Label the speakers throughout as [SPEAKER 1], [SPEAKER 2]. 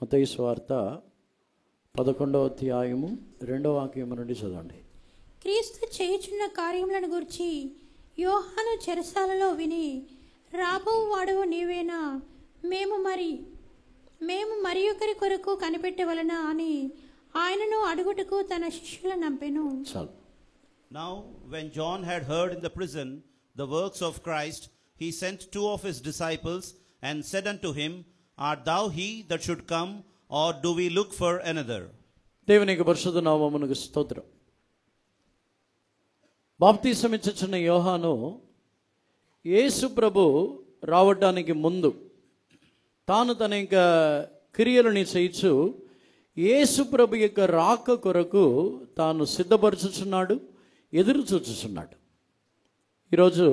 [SPEAKER 1] మత్తయి సువార్త 11వ అధ్యాయము 2వ వాక్యం నుండి చదవండి.
[SPEAKER 2] క్రీస్తు చేయుచున్న కార్యములను గురించి యోహాను చెరసాలలో విని, రాబోవు వాడవు నీవేనా, మేము మరి ఒకరి కొరకు కనిపెట్టవలనా అని ఆయనను అడుగుటకు తన శిష్యులను నంపెను.
[SPEAKER 3] Now when John had heard in the prison the works of Christ, he sent 2 of his disciples and said unto him, Art thou he that should come, or do we look for another?
[SPEAKER 1] దేవునికి పరిశుద్ధ నామమునకు స్తోత్రం. బాప్తిసం ఇచ్చుచున్న యోహాను యేసు ప్రభు రావడానికి ముందు తాను తన యొక్క క్రియలను చేయించు యేసు ప్రభు యొక్క రాక కొరకు తాను సిద్ధపరచుచున్నాడు, ఎదురు చూచుచున్నాడు. ఈరోజు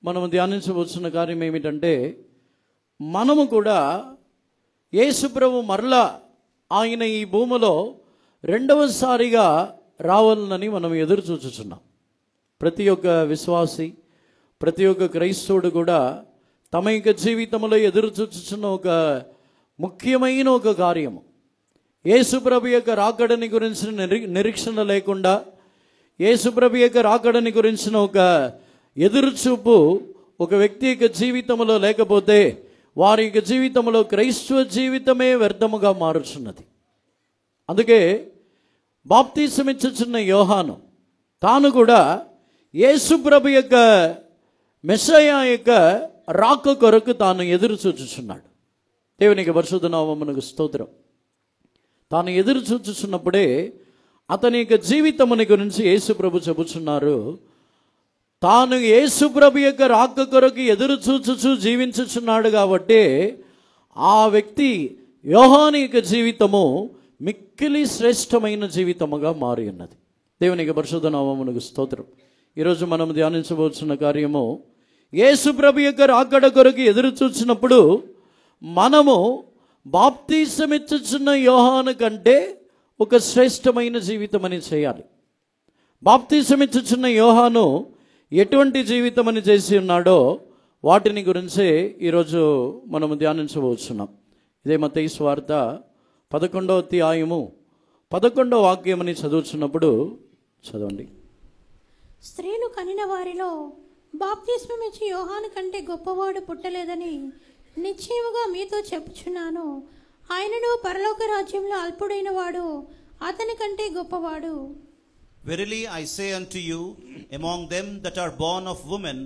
[SPEAKER 1] మనం ధ్యానించవలసిన కార్యం ఏమిటంటే, మనము కూడా యేసు ప్రభు మరలా ఆయన ఈ భూమిలో రెండవసారిగా రావాలని మనం ఎదురు చూచుచున్నాం. ప్రతి ఒక్క విశ్వాసి, ప్రతి ఒక్క క్రైస్తవుడు కూడా తమ యొక్క జీవితంలో ఎదురు చూచుచున్న ఒక ముఖ్యమైన ఒక కార్యము, యేసు ప్రభు యొక్క రాకడని గురించిన నిరీక్షణ లేకుండా, యేసు ప్రభు యొక్క రాకడని గురించిన ఒక ఎదురుచూపు ఒక వ్యక్తి యొక్క జీవితంలో లేకపోతే వారి యొక్క జీవితంలో క్రైస్తవ జీవితమే వ్యర్థముగా మారుచున్నది. అందుకే బాప్తిసం ఇచ్చుచున్న యోహాను తాను కూడా యేసు ప్రభు యొక్క మెస్సయా యొక్క రాక కొరకు తాను ఎదురు చూచుచున్నాడు. దేవునికి పరిశుద్ధ నామమునకు స్తోత్రం. తాను ఎదురు చూచుచున్నప్పుడే అతని యొక్క జీవితముని గురించి యేసు ప్రభు చెబుతున్నారు. తాను యేసు ప్రభు యొక్క రాక కొరకు ఎదురు చూచుచు జీవించుచున్నాడు కాబట్టి ఆ వ్యక్తి యోహాను యొక్క జీవితము మిక్కిలి శ్రేష్టమైన జీవితముగా మారి ఉన్నది. దేవునికి పరిశుద్ధ నామమునకు స్తోత్రం. ఈరోజు మనం ధ్యానించవలసిన కార్యము, యేసు ప్రభు యొక్క రాకడ కొరకు ఎదురు చూచినప్పుడు మనము బాప్తిసమిచ్చుచున్న యోహాను కంటే ఒక శ్రేష్టమైన జీవితం అని చేయాలి. బాప్తిసమిచ్చుచున్న యోహాను ఎటువంటి జీవితం అని చేసి ఉన్నాడో వాటిని గురించే ఈరోజు మనము ధ్యానించవచ్చున్నాం. ఇదే మత్తయి సువార్త 11వ అధ్యాయము 11వ వాక్యమని చదువుతున్నప్పుడు చదవండి.
[SPEAKER 2] స్త్రీలు కనిన వారిలో బాప్తిస్మమిచ్చి యోహాను కంటే గొప్పవాడు పుట్టలేదని నిశ్చయముగా మీతో చెప్పుచున్నాను. ఆయనను పరలోక రాజ్యంలో అల్పుడైన వాడు అతని కంటే గొప్పవాడు.
[SPEAKER 3] Verily I say unto you, among them that are born of women,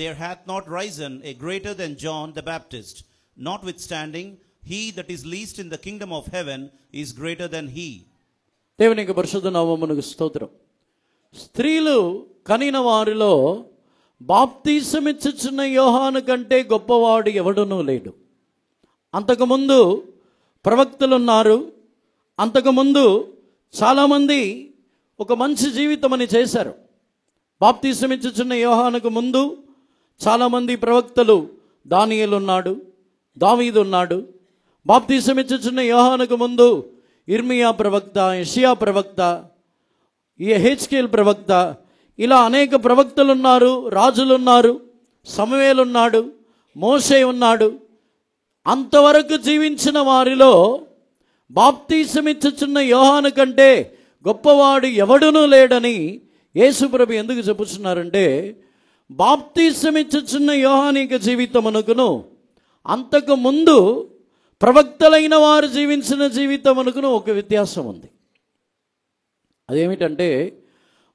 [SPEAKER 3] there hath not risen a greater than John the Baptist. Notwithstanding, he that is least in the kingdom of heaven is greater than he.
[SPEAKER 1] దేవునికి పరిశుద్ధ నామమునకు స్తోత్రం. స్త్రీలు కనిన వారిలో బాప్తిసమిచ్చుచున్న యోహాను కంటే గొప్పవాడు ఎవడునూ లేడు. అంతకుముందు ప్రవక్తలు ఉన్నారు. అంతకుముందు చాలామంది ఒక మంచి జీవితం అని చేశారు. బాప్తిసమిచ్చుచున్న యోహానుకు ముందు చాలామంది ప్రవక్తలు, దానియేలు ఉన్నాడు, దావీదు ఉన్నాడు. బాప్తిసమిచ్చుచున్న యోహానుకు ముందు ఇర్మియా ప్రవక్త, యెషయా ప్రవక్త, యెహెజ్కేలు ప్రవక్త, ఇలా అనేక ప్రవక్తలు ఉన్నారు, రాజులు ఉన్నారు, సమూయేలు ఉన్నాడు, మోషే ఉన్నాడు. అంతవరకు జీవించిన వారిలో బాప్తిసమిచ్చుచున్న యోహాను కంటే గొప్పవాడు ఎవడునూ లేడని యేసు ప్రభు ఎందుకు చెప్పుచున్నారంటే, బాప్తిసమిచ్చుచున్న యోహాను యొక్క జీవితమునకును అంతకు ముందు ప్రవక్తలైన వారు జీవించిన జీవితమునకును ఒక వ్యత్యాసం ఉంది. అదేమిటంటే,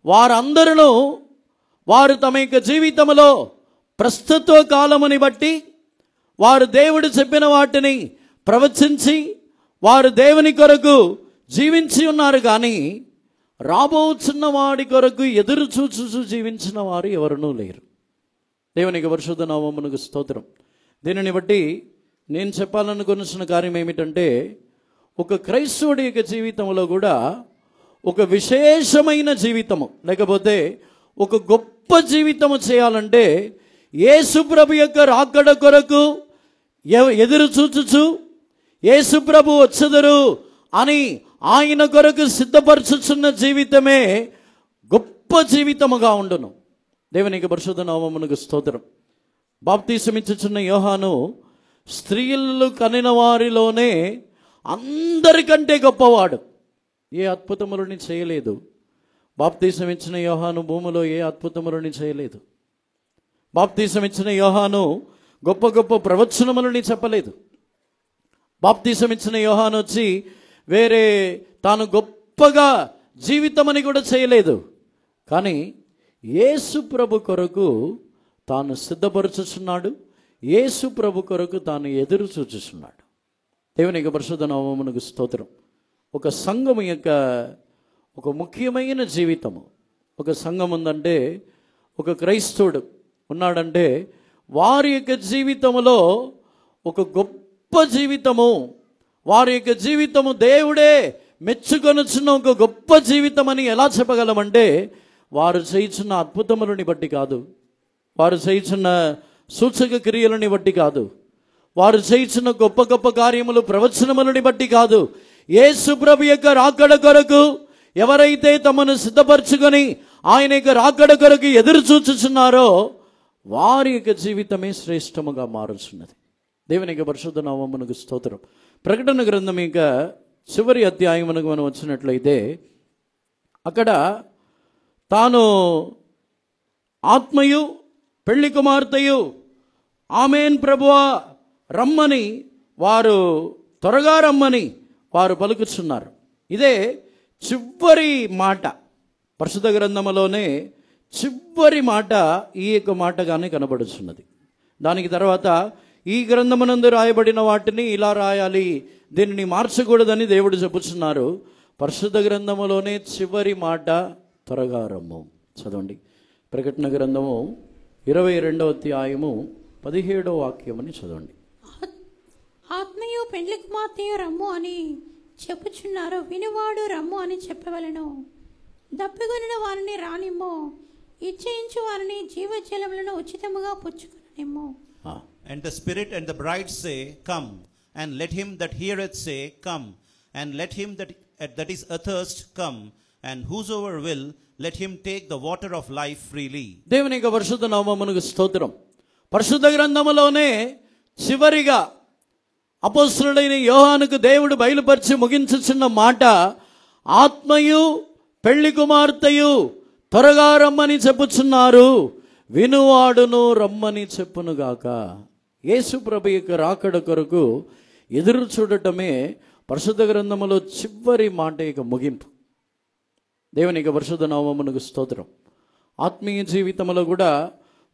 [SPEAKER 1] వారందరూ వారు తమ యొక్క జీవితంలో ప్రస్తుత కాలముని బట్టి వారు దేవుడు చెప్పిన వాటిని ప్రవచించి వారు దేవుని కొరకు జీవించి ఉన్నారు. కానీ రాబోచున్న వాడి కొరకు ఎదురు చూచు జీవించిన వారు ఎవరునూ లేరు. దేవునికి పరిశుద్ధ నామమునకు స్తోత్రం. దీనిని బట్టి నేను చెప్పాలనుకున్న కార్యం ఏమిటంటే, ఒక క్రైస్తవుడి యొక్క జీవితంలో కూడా ఒక విశేషమైన జీవితము లేకపోతే ఒక గొప్ప జీవితము చేయాలంటే యేసు ప్రభు యొక్క రాకడ కొరకు ఎదురు చూచుచు యేసు ప్రభు వచ్చెదరు అని ఆయన కొరకు సిద్ధపరచుచున్న జీవితమే గొప్ప జీవితముగా ఉండును. దేవునికి పరిశుద్ధ నామమునకు స్తోత్రం. బాప్తిసమిచ్చుచున్న యోహాను స్త్రీలు కనిన వారిలోనే అందరికంటే గొప్పవాడు. ఏ అద్భుతములని చేయలేదు. బాప్తీసం ఇచ్చిన యోహాను భూమిలో ఏ అద్భుతములని చేయలేదు. బాప్తీసం ఇచ్చిన యోహాను గొప్ప గొప్ప ప్రవచనములని చెప్పలేదు. బాప్తీసం ఇచ్చిన యోహాను వచ్చి వేరే తాను గొప్పగా జీవితమని కూడా చేయలేదు. కానీ యేసు ప్రభు కొరకు తాను సిద్ధపరచుచున్నాడు. యేసు ప్రభు కొరకు తాను ఎదురు చూచుచున్నాడు. దేవుని యొక్క పరిశుద్ధ నామమునకు స్తోత్రం. ఒక సంఘము యొక్క ఒక ముఖ్యమైన జీవితము, ఒక సంఘం ఉందంటే, ఒక క్రైస్తవుడు ఉన్నాడంటే వారి యొక్క జీవితములో ఒక గొప్ప జీవితము, వారి యొక్క జీవితము దేవుడే మెచ్చుకొనుచున్న ఒక గొప్ప జీవితం అని ఎలా చెప్పగలమంటే, వారు చేయుచున్న అద్భుతములని బట్టి కాదు, వారు చేయుచున్న సూచక క్రియలని బట్టి కాదు, వారు చేయుచున్న గొప్ప గొప్ప కార్యములు ప్రవచనములని బట్టి కాదు. యేసు ప్రభు యొక్క రాకడ కొరకు ఎవరైతే తమను సిద్ధపరచుకొని ఆయన యొక్క రాకడ కొరకు ఎదురు చూచుచున్నారో వారి యొక్క జీవితమే శ్రేష్టముగా మారుచున్నది. దేవుని యొక్క పరిశుద్ధ నామమునకు స్తోత్రం. ప్రకటన గ్రంథం యొక్క చివరి అధ్యాయమునకు మనం వచ్చినట్లయితే అక్కడ తాను ఆత్మయు పెళ్లి కుమార్తెయు ఆమేన్ ప్రభువా రమ్మని వారు త్వరగా రమ్మని వారు పలుకుచున్నారు. ఇదే చివరి మాట. పరిశుద్ధ గ్రంథములోనే చివరి మాట ఈ యొక్క మాటగానే కనబడుచున్నది. దానికి తర్వాత ఈ గ్రంథమునందు రాయబడిన వాటిని ఇలా రాయాలి, దీనిని మార్చకూడదని దేవుడు చెప్పుచున్నారు. పరిశుద్ధ గ్రంథములోనే చివరి మాట త్వరగా రమ్ము. చదవండి. ప్రకటన గ్రంథము 22వ అధ్యాయము 17వ వాక్యమని చదవండి.
[SPEAKER 2] ఆత్మయు పెండ్లి కుమార్తెయు రమ్ము అని చెప్పుచున్నారు, వినువాడు రమ్ము అని చెప్పవలెను. దప్పిగొనిన వారిని రానిమ్ము, ఇచ్చయించు వారిని జీవజలములను ఉచితముగా పుచ్చుకొననిమ్ము.
[SPEAKER 3] And the Spirit and the bride say, Come, and let him that heareth say, Come, and let him that is athirst come, and whosoever will, let him take the water of life freely.
[SPEAKER 1] దేవుని యొక్క పరిశుద్ధ నామమునకు స్తోత్రం. పరిశుద్ధ గ్రంథములోనే చివరిగా అపోస్తలుడైన యోహానుకు దేవుడు బయలుపరిచి ముగించుచున్న మాట, ఆత్మయు పెళ్లి కుమార్తెయు త్వరగా రమ్మని చెప్పుచున్నారు, వినువాడును రమ్మని చెప్పునుగాక. యేసు ప్రభు యొక్క రాకడ కొరకు ఎదురు చూడటమే పరిశుద్ధ గ్రంథములో చివరి మాట యొక్క ముగింపు. దేవుని యొక్క పరిశుద్ధ నామమునకు స్తోత్రం. ఆత్మీయ జీవితంలో కూడా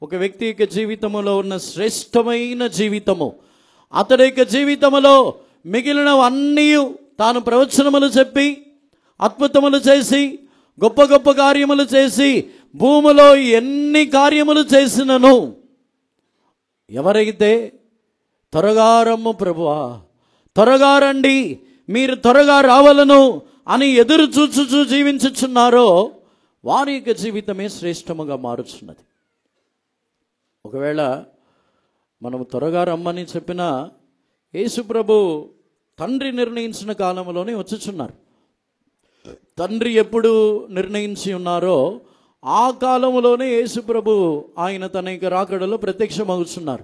[SPEAKER 1] ఒక వ్యక్తి యొక్క జీవితంలో ఉన్న శ్రేష్టమైన జీవితము, అతడి యొక్క జీవితంలో మిగిలినవన్నీ తాను ప్రవచనములు చెప్పి అద్భుతములు చేసి గొప్ప గొప్ప కార్యములు చేసి భూమిలో ఎన్ని కార్యములు చేసినను ఎవరైతే త్వరగా రమ్ము ప్రభువా, త్వరగా రండి, మీరు త్వరగా రావాలను అని ఎదురు చూచు జీవించుచున్నారో వారి యొక్క జీవితమే శ్రేష్టముగా మారుచున్నది. ఒకవేళ మనం త్వరగా రమ్మని చెప్పిన యేసు ప్రభు తండ్రి నిర్ణయించిన కాలంలోనే వచ్చుచున్నారు. తండ్రి ఎప్పుడు నిర్ణయించి ఉన్నారో ఆ కాలంలోనే యేసు ప్రభు ఆయన తన యొక్క రాకడలో ప్రత్యక్షమవుతున్నారు.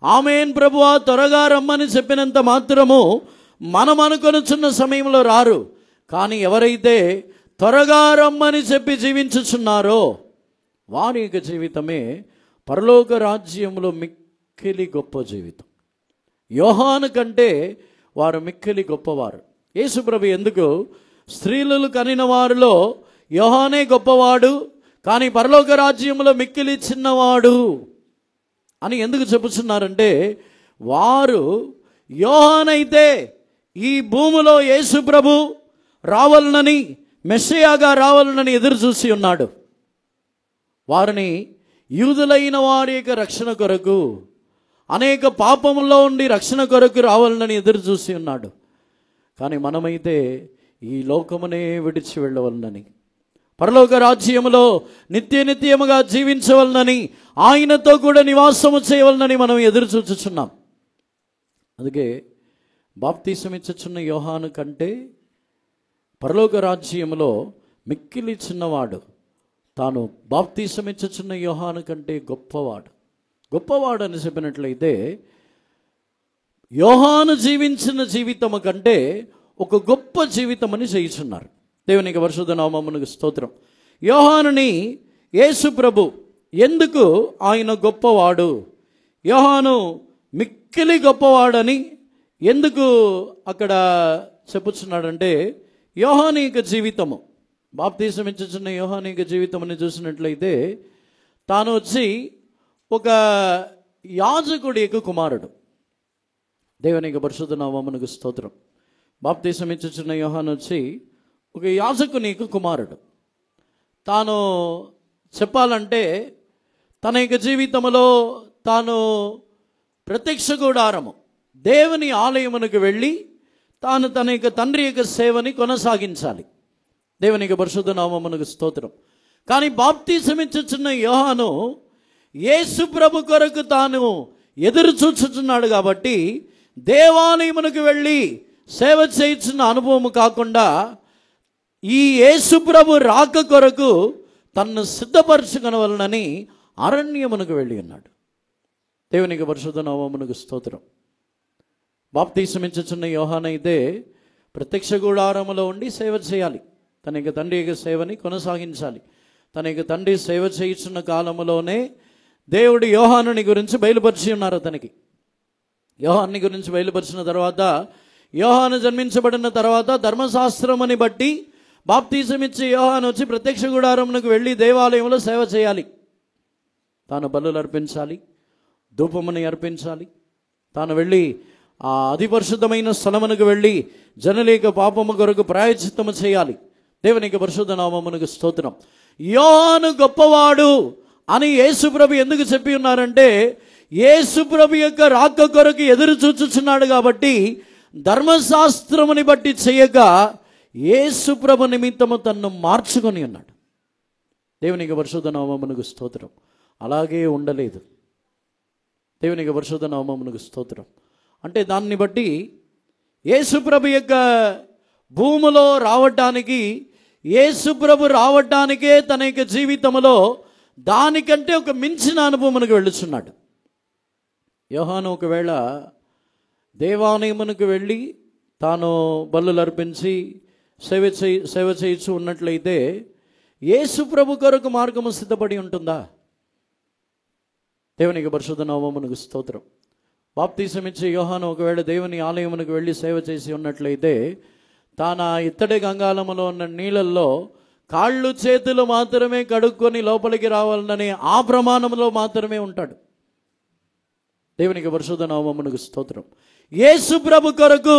[SPEAKER 1] ఆమేన్ ప్రభువా త్వరగా రమ్మని చెప్పినంత మాత్రము మనం అనుకొనుచున్న సమయంలో రారు. కానీ ఎవరైతే త్వరగా రమ్మని చెప్పి జీవించుచున్నారో వారి యొక్క జీవితమే పరలోక రాజ్యంలో మిక్కిలి గొప్ప జీవితం. యోహాను కంటే వారు మిక్కిలి గొప్పవారు. యేసు ప్రభు ఎందుకు స్త్రీలు కనిన వారిలో యోహానే గొప్పవాడు, కానీ పరలోక రాజ్యంలో మిక్కిలి చిన్నవాడు అని ఎందుకు చెప్పుచున్నారంటే, వారు యోహానైతే ఈ భూమిలో యేసు ప్రభు రావాలనని, మెస్సియాగా రావాలనని ఎదురు చూసి ఉన్నాడు. వారిని యూదులైన వారి యొక్క రక్షణ కొరకు, అనేక పాపములో ఉండి రక్షణ కొరకు రావాలని ఎదురు చూసి ఉన్నాడు. కానీ మనమైతే ఈ లోకమునే విడిచి వెళ్ళవలనని, పరలోక రాజ్యములో నిత్యముగా జీవించవలనని, ఆయనతో కూడా నివాసము చేయవలనని మనం ఎదురు చూచుచున్నాం. అందుకే బాప్తీసం ఇచ్చుచున్న యోహాను కంటే పరలోక రాజ్యములో మిక్కిలి చిన్నవాడు, తాను బాప్తీసం ఇచ్చుచున్న యోహాను కంటే గొప్పవాడు అని చెప్పినట్లయితే, యోహాను జీవించిన జీవితము కంటే ఒక గొప్ప జీవితమని చేయుచున్నారు. దేవునికి పరిశుద్ధ నామమునకు స్తోత్రం. యోహానుని యేసు ప్రభు ఎందుకు ఆయన గొప్పవాడు, యోహాను మిక్కిలి గొప్పవాడని ఎందుకు అక్కడ చెప్పుచున్నాడంటే, యోహాను యొక్క జీవితము, బాప్తీసం ఇచ్చుచున్న యోహాను యొక్క జీవితమని చూసినట్లయితే తాను వచ్చి ఒక యాజకుడి యొక్క కుమారుడు. దేవునికి పరిశుద్ధ నామమునకు స్తోత్రం. బాప్తీసం ఇచ్చుచున్న యోహాను వచ్చి ఒక యాజకుని యొక్క కుమారుడు. తాను చెప్పాలంటే తన యొక్క జీవితంలో తాను ప్రత్యక్ష గుడారము దేవుని ఆలయమునకు వెళ్ళి తాను తన యొక్క తండ్రి యొక్క సేవని కొనసాగించాలి. దేవునికి పరిశుద్ధ నామమునకు స్తోత్రం. కానీ బాప్తీసం ఇచ్చుచున్న యోహాను యేసు ప్రభు కొరకు తాను ఎదురు చూచుచున్నాడు కాబట్టి దేవాలయమునకు వెళ్ళి సేవ చేయుచున్న అనుభవం కాకుండా ఈ యేసు ప్రభు రాక కొరకు తన్ను సిద్ధపరచుకొనవలనని అరణ్యమునకు వెళ్ళి ఉన్నాడు. దేవునికి పరిశుద్ధ నామమునకు స్తోత్రం. బాప్తీసం ఇచ్చుచున్న యోహాను అయితే ప్రత్యక్ష గుడారములో ఉండి సేవ చేయాలి, తన యొక్క తండ్రి యొక్క సేవని కొనసాగించాలి. తన యొక్క తండ్రి సేవ చేయుచున్న కాలములోనే దేవుడు యోహానుని గురించి బయలుపరిచి ఉన్నారు. అతనికి యోహాన్ని గురించి బయలుపరిచిన తర్వాత, యోహాను జన్మించబడిన తర్వాత ధర్మశాస్త్రముని బట్టి బాప్తీసం ఇచ్చి యోహాను వచ్చి ప్రత్యక్ష గుడారమునకు వెళ్ళి దేవాలయంలో సేవ చేయాలి. తాను బలులు అర్పించాలి, ధూపముని అర్పించాలి. తాను వెళ్ళి ఆ అతి పరిశుద్ధమైన స్థలమునకు వెళ్ళి జనలేక పాపము కొరకు ప్రాయశ్చిత్తము చేయాలి. దేవునికి పరిశుద్ధ నామమునకు స్తోత్రం. యోహాను గొప్పవాడు అని యేసుప్రభు ఎందుకు చెప్పి ఉన్నారంటే, యేసుప్రభు యొక్క రాక కొరకు ఎదురు చూచుచున్నాడు కాబట్టి ధర్మశాస్త్రముని బట్టి చేయక యేసుప్రభు నిమిత్తము తన్ను మార్చుకొని ఉన్నాడు. దేవునికి పరిశుద్ధ నామమునకు స్తోత్రం. అలాగే ఉండలేదు. దేవునికి పరిశుద్ధ నామమునకు స్తోత్రం. అంటే దాన్ని బట్టి యేసుప్రభు యొక్క భూమిలో రావటానికి, యేసుప్రభు రావటానికే తన యొక్క జీవితంలో దానికంటే ఒక మించిన అనుభవమునకు వెళ్ళుచున్నాడు. యోహాను ఒకవేళ దేవాలయమునకు వెళ్ళి తాను బలులు అర్పించి సేవ చేయించు ఉన్నట్లయితే యేసుప్రభు కొరకు మార్గము సిద్ధపడి ఉంటుందా? దేవునికి పరిశుద్ధ నామమునకు స్తోత్రం. బాప్తీసం ఇచ్చే యోహాను ఒకవేళ దేవుని ఆలయమునకు వెళ్ళి సేవ చేసి ఉన్నట్లయితే తాను ఇత్తడి గంగాళములో ఉన్న నీళ్ళల్లో కాళ్ళు చేతులు మాత్రమే కడుక్కొని లోపలికి రావాలని ఆ ప్రమాణంలో మాత్రమే ఉంటాడు. దేవునికి పరిశుద్ధ నామమునకు స్తోత్రం. యేసు ప్రభు కొరకు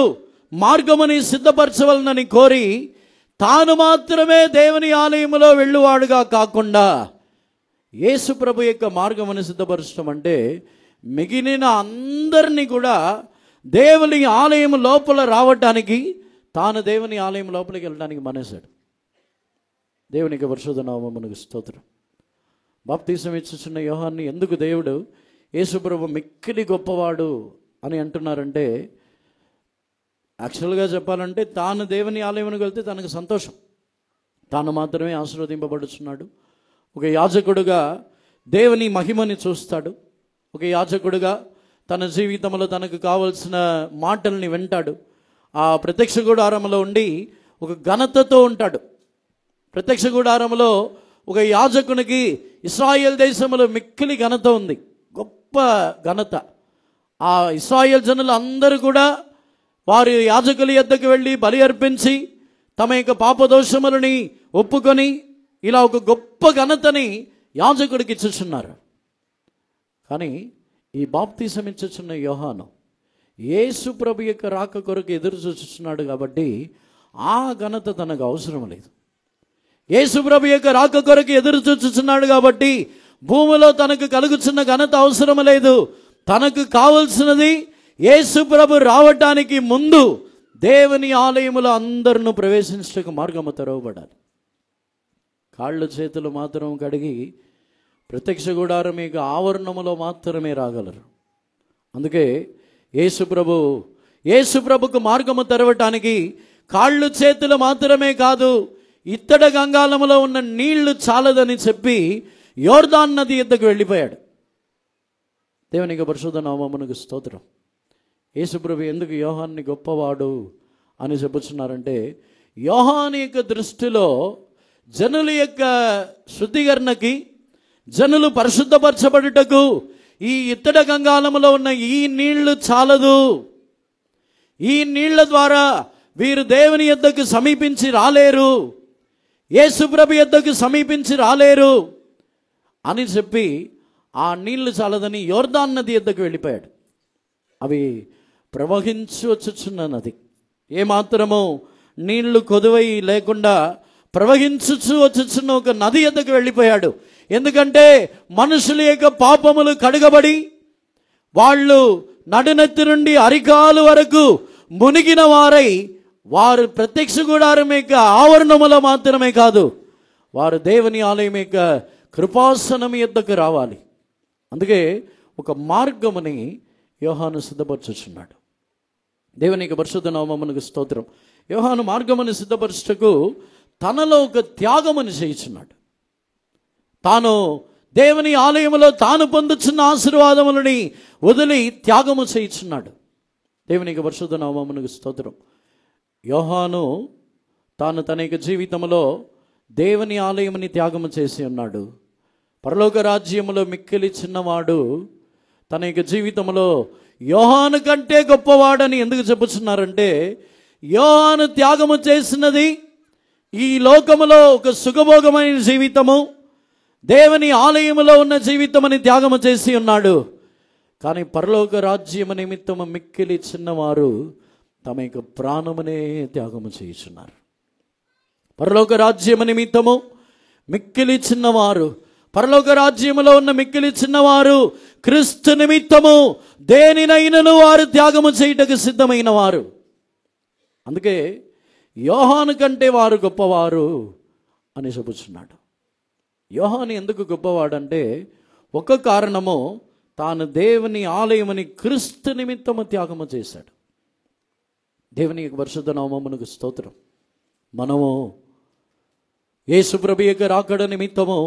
[SPEAKER 1] మార్గముని సిద్ధపరచవలనని కోరి తాను మాత్రమే దేవుని ఆలయములో వెళ్ళువాడుగా కాకుండా యేసు ప్రభు యొక్క మార్గముని సిద్ధపరచడం అంటే మిగిలిన అందరినీ కూడా దేవుని ఆలయం లోపల రావటానికి, తాను దేవుని ఆలయం లోపలికి వెళ్ళడానికి మానేశాడు. దేవునికి పరిశుద్ధ నామమునకు స్తోత్రం. బాప్తీసం ఇచ్చుచున్న యోహాన్ని ఎందుకు దేవుడు యేసుప్రభు మిక్కిలి గొప్పవాడు అని అంటున్నారంటే, యాక్చువల్గా చెప్పాలంటే తాను దేవుని ఆలయమునకు వెళ్తే తనకు సంతోషం, తాను మాత్రమే ఆశీర్వదింపబడుచున్నాడు. ఒక యాజకుడుగా దేవుని మహిమని చూస్తాడు. ఒక యాజకుడుగా తన జీవితంలో తనకు కావలసిన మాటల్ని వింటాడు. ఆ ప్రత్యక్ష గుడారంలో ఉండి ఒక ఘనతతో ఉంటాడు. ప్రత్యక్ష గుడారంలో ఒక యాజకునికి ఇశ్రాయేల్ దేశంలో మిక్కిలి ఘనత ఉంది, గొప్ప ఘనత. ఆ ఇశ్రాయేల్ జనులు అందరూ కూడా వారి యాజకుల యొద్దకు వెళ్ళి బలి అర్పించి తమ యొక్క పాపదోషములని ఒప్పుకొని ఇలా ఒక గొప్ప ఘనతని యాజకుడికి ఇచ్చుచున్నారు. కానీ ఈ బాప్తీసం ఇచ్చుచున్న యోహాను యేసు ప్రభు యొక్క రాక కొరకు ఎదురు చూస్తున్నాడు కాబట్టి ఆ ఘనత తనకు అవసరం లేదు. యేసు ప్రభు యొక్క రాక కొరకు ఎదురు చూస్తున్నాడు కాబట్టి భూమిలో తనకు కలుగుతున్న ఘనత అవసరం లేదు. తనకు కావలసినది యేసు ప్రభు రావటానికి ముందు దేవుని ఆలయములో అందరిని ప్రవేశించడానికి మార్గము తెరవబడాలి. కాళ్ళు చేతులు మాత్రం కడిగి ప్రత్యక్ష గుడారం యొక్క ఆవరణములో మాత్రమే రాగలరు. అందుకే యేసు ప్రభుకు మార్గము తెరవటానికి కాళ్ళు చేతులు మాత్రమే కాదు, ఇత్తడి గంగాళములో ఉన్న నీళ్లు చాలదని చెప్పి యోర్దాను నది యొద్దకు వెళ్ళిపోయాడు. దేవునికి పరిశుద్ధ నామమునకు స్తోత్రం. యేసుప్రభు ఎందుకు యోహాన్ని గొప్పవాడు అని చెప్పుచున్నారంటే, యోహాను యొక్క దృష్టిలో జనుల యొక్క శుద్ధీకరణకి, జనులు పరిశుద్ధపరచబడుటకు ఈ ఇత్తడి గంగాళములో ఉన్న ఈ నీళ్లు చాలదు. ఈ నీళ్ల ద్వారా వీరు దేవుని యొద్దకు సమీపించి రాలేరు, యేసుప్రభు యొద్దకు సమీపించి రాలేరు అని చెప్పి ఆ నీళ్లు చాలదని యోర్దాను నది యొద్దకు వెళ్ళిపోయాడు. అవి ప్రవహించి వచ్చుచున్న నది, ఏమాత్రము నీళ్లు కొదువై లేకుండా ప్రవహించుచు వచ్చుచున్న ఒక నది యొద్దకు వెళ్ళిపోయాడు. ఎందుకంటే మనుషుల యొక్క పాపములు కడుగబడి వాళ్ళు నడునెత్తి నుండి అరికాలు వరకు మునిగిన వారై, వారు ప్రత్యక్ష గుడారం యొక్క ఆవరణములో మాత్రమే కాదు, వారు దేవుని ఆలయం యొక్క కృపాసనం యొద్దకు రావాలి. అందుకే ఒక మార్గముని యోహాను సిద్ధపరచుచున్నాడు. దేవునికి పరిశుద్ధ నామమునకు స్తోత్రం. యోహాను మార్గముని సిద్ధపరచుటకు తనలో ఒక త్యాగముని చేయుచున్నాడు. తాను దేవుని ఆలయములో తాను పొందుచున్న ఆశీర్వాదములని వదిలి త్యాగము చేయుచున్నాడు. దేవునికి పరిశుద్ధ నామమునకు స్తోత్రం. యోహాను తాను తన యొక్క జీవితంలో దేవుని ఆలయముని త్యాగము చేసి ఉన్నాడు. పరలోక రాజ్యములో మిక్కిలి చిన్నవాడు తన యొక్క జీవితంలో యోహాను కంటే గొప్పవాడని ఎందుకు చెప్పుచున్నారంటే, యోహాను త్యాగము చేసినది ఈ లోకములో ఒక సుఖభోగమైన జీవితము, దేవుని ఆలయములో ఉన్న జీవితమని త్యాగము చేసి ఉన్నాడు. కానీ పరలోక రాజ్యము నిమిత్తము మిక్కిలి చిన్నవారు తమ యొక్క ప్రాణమునే త్యాగము చేయుచున్నారు. పరలోక రాజ్యము నిమిత్తము మిక్కిలి చిన్నవారు, పరలోక రాజ్యములో ఉన్న మిక్కిలి చిన్నవారు క్రీస్తు నిమిత్తము దేనినైనను వారు త్యాగము చేయుటకు సిద్ధమైన వారు. అందుకే యోహాను కంటే వారు గొప్పవారు అని చెప్పుచున్నాడు. యోహాను ఎందుకు గొప్పవాడంటే, ఒక కారణము తాను దేవుని ఆలయమని క్రీస్తు నిమిత్తము త్యాగము చేశాడు. దేవుని యొక్క పరిశుద్ధ నామమునకు స్తోత్రం. మనము యేసుప్రభు యొక్క రాకడ నిమిత్తము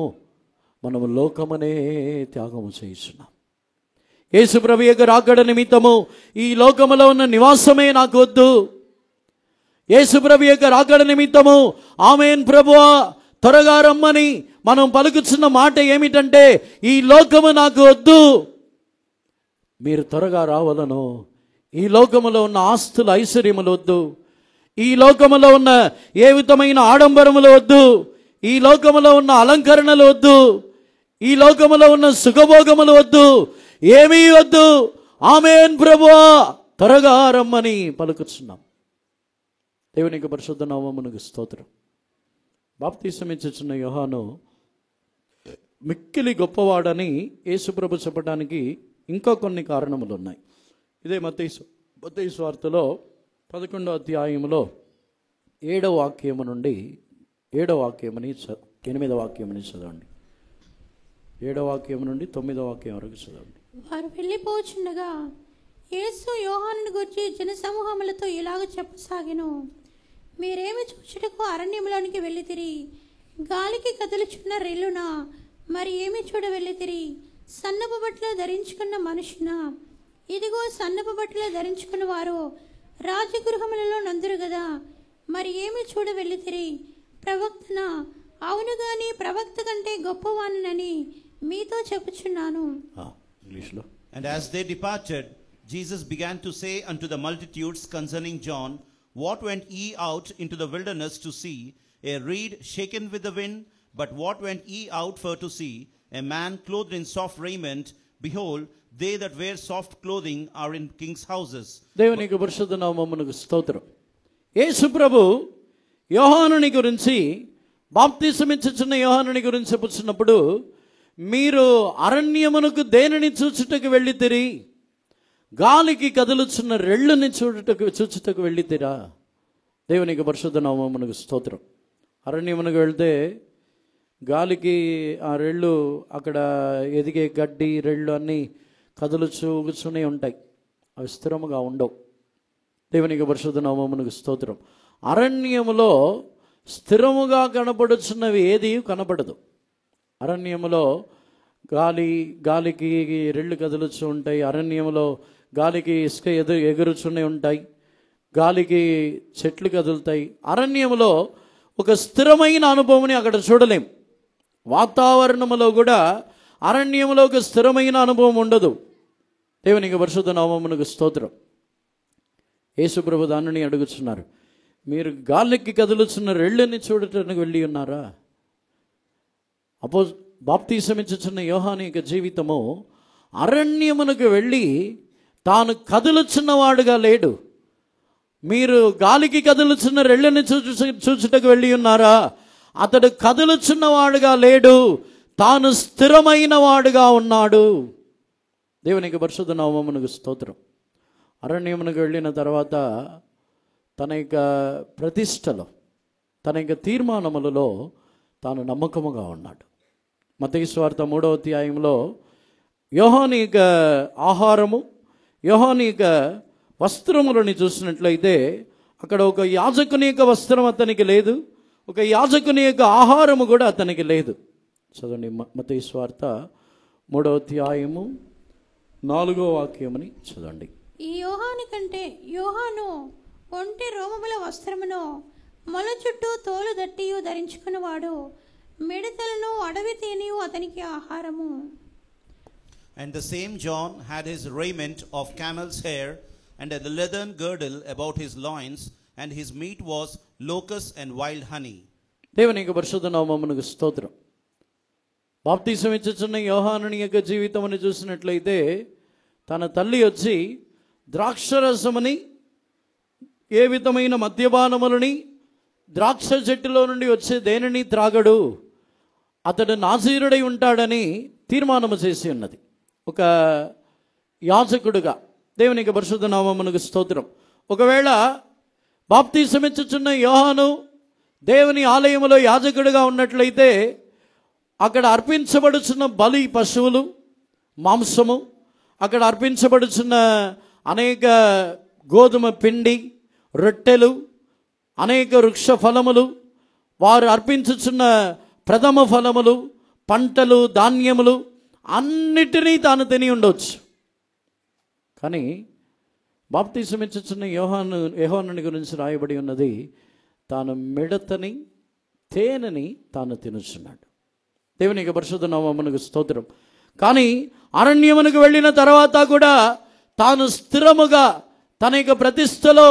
[SPEAKER 1] మనము లోకమనే త్యాగము చేయుచున్నాం. యేసుప్రభు యొక్క రాకడ నిమిత్తము ఈ లోకములో ఉన్న నివాసమే నాకు వద్దు. యేసుప్రభు యొక్క రాకడ నిమిత్తము ఆమేన్ ప్రభువా త్వరగా రమ్మని మనం పలుకుచున్న మాట ఏమిటంటే, ఈ లోకము నాకు వద్దు, మీరు త్వరగా రావలను. ఈ లోకములో ఉన్న ఆస్తుల ఐశ్వర్యములు వద్దు, ఈ లోకములో ఉన్న ఏ విధమైన ఆడంబరములు వద్దు, ఈ లోకములో ఉన్న అలంకరణలు వద్దు, ఈ లోకములో ఉన్న సుఖభోగములు వద్దు, ఏమీ వద్దు. ఆమేన్ ప్రభువా త్వరగా రమ్మని పలుకుచున్నాం. దేవునికి పరిశుద్ధ నామమునకు స్తోత్రం. బాప్తిసం ఇచ్చుచున్న యోహాను మిక్కిలి గొప్పవాడని యేసుప్రభు చెప్పడానికి ఇంకా కొన్ని కారణములు ఉన్నాయి. ఇదే మత్తయి సువార్తలో 11వ అధ్యాయంలో 7వ వాక్యము నుండి 8వ వాక్యముని 8వ వాక్యముని చదవండి. 7వ వాక్యం నుండి 9వ వాక్యం వరకు చదవండి.
[SPEAKER 2] వారు వెళ్ళిపోచుండగా యేసు యోహానుని గూర్చి జనసమూహములతో ఇలాగ చెప్పసాగెను. మీరేమి చూచుటకు అరణ్యంలోనికి వెళ్ళితిరి? గాలికి కదులుచున్న రెల్లున? మరి ఏమి చూడ వెళ్ళితిరి? సన్నపు బట్టలు ధరించుకున్న మనుషునా? ఇదిగో సన్నపు బట్టలు ధరించుకున్న వారు రాజగృహములలో నందురు గదా. మరి ఏమి చూడ వెళ్ళితిరి? ప్రవక్తన? అవును గాని ప్రవక్త కంటే గొప్పవానని మీతో చెప్పుచున్నాను.
[SPEAKER 1] ఇంగ్లీష్లో.
[SPEAKER 3] And as they departed, Jesus began to say unto the multitudes concerning John, what went ye out into the wilderness to see? A reed shaken with the wind? But what went ye out for to see? A man clothed in soft raiment? Behold, they that wear soft clothing are in kings' houses.
[SPEAKER 1] దేవునికి పరిశుద్ధ నామమునకు స్తోత్రం. యేసు ప్రభు యోహానుని గురించి, బాప్తిసం ఇచ్చుచున్న యోహానుని గురించి చెప్పుచున్నప్పుడు, మీరు అరణ్యమునకు దేనిని చూచుటకు వెళ్ళితిరి? గాలికి కదులుచున్న రెళ్ళుని చూచుటకు వెళ్ళితిరా? దేవునికి పరిశుద్ధ నామమునకు స్తోత్రం. అరణ్యమునకు వెళ్తే గాలికి ఆ రెళ్ళు, అక్కడ ఎదిగే గడ్డి రెళ్ళు అన్నీ కదులుచూనే ఉంటాయి, అవి స్థిరముగా ఉండవు. దేవునికి పరిశుద్ధ నామమునకు స్తోత్రం. అరణ్యములో స్థిరముగా కనపడుచున్నవి ఏది కనపడదు. అరణ్యములో గాలికి రెళ్ళు కదులుచూ ఉంటాయి. అరణ్యములో గాలికి ఇసుక ఎగురుచునే ఉంటాయి, గాలికి చెట్లు కదులుతాయి. అరణ్యంలో ఒక స్థిరమైన అనుభవంని అక్కడ చూడలేం. వాతావరణంలో కూడా అరణ్యంలో ఒక స్థిరమైన అనుభవం ఉండదు. దేవునికి పరిశుద్ధ నామమునకు స్తోత్రం. యేసుప్రభు దానిని అడుగుతున్నారు, మీరు గాలికి కదులుచున్న రెళ్ళని చూడటానికి వెళ్ళి ఉన్నారా? బాప్తీసమిచ్చుచున్న యోహాను యొక్క జీవితము అరణ్యమునకు వెళ్ళి తాను కదులుచున్నవాడుగా లేడు. మీరు గాలికి కదులుచున్న రెళ్ళని చూచుటకు వెళ్ళి ఉన్నారా? అతడు కదులుచున్నవాడుగా లేడు, తాను స్థిరమైన వాడుగా ఉన్నాడు. దేవునికి పరిశుద్ధ నామమునకు స్తోత్రం. అరణ్యమునకు వెళ్ళిన తర్వాత తన యొక్క ప్రతిష్టలో, తన యొక్క తీర్మానములలో తాను నమ్మకముగా ఉన్నాడు. మత్తయి సువార్త 3వ అధ్యాయంలో యోహాను యొక్క ఆహారము, యోహాను యొక్క వస్త్రములని చూసినట్లయితే అక్కడ ఒక యాజకుని యొక్క వస్త్రం అతనికి లేదు, ఒక యాజకుని యొక్క ఆహారము కూడా అతనికి లేదు. చదవండి మత్తయి సువార్త 3వ అధ్యాయము 4వ వాక్యముని చదవండి.
[SPEAKER 2] ఈ యోహాను కంటే యోహాను ఒంటి రోమముల వస్త్రమును మొల చుట్టూ తోలు దట్టియు ధరించుకున్నవాడు, మిడతలను అడవి తేనియు అతనికి ఆహారము.
[SPEAKER 3] And the same John had his raiment of camel's hair and a leathern girdle about his loins, and his meat was locusts and wild honey.
[SPEAKER 1] దేవునికి పరిశుద్ధ నామమునకు స్తోత్రం. బాప్తీసం ఇచ్చుచున్న యోహాను యొక్క జీవితమును చూసినట్లయితే తన తల్లి వచ్చి ద్రాక్షరసముని, ఏ విధమైన మద్యపానములని, ద్రాక్ష చెట్టులో నుండి వచ్చే దేనిని త్రాగడు, అతడు నాజీరుడై ఉంటాడని తీర్మానము చేసి ఉన్నది. ఒక యాజకుడుగా దేవునికి పరిశుద్ధ నామమునకు స్తోత్రం. ఒకవేళ బాప్తీసమిచ్చుచున్న యోహాను దేవుని ఆలయములో యాజకుడిగా ఉన్నట్లయితే అక్కడ అర్పించబడుచున్న బలి పశువులు, మాంసము, అక్కడ అర్పించబడుచున్న అనేక గోధుమ పిండి, రొట్టెలు, అనేక వృక్ష ఫలములు, వారు అర్పించుచున్న ప్రథమ ఫలములు, పంటలు, ధాన్యములు అన్నిటినీ తాను తిని ఉండవచ్చు. కానీ బాప్తీసం ఇచ్చుచున్న యోహానుని గురించి రాయబడి ఉన్నది, తాను మిడతని, తేనెని తాను తినుచున్నాడు. దేవునికి పరిశుద్ధ నామమునకు స్తోత్రం. కానీ అరణ్యమునకు వెళ్ళిన తర్వాత కూడా తాను స్థిరముగా తన యొక్క ప్రతిష్టలో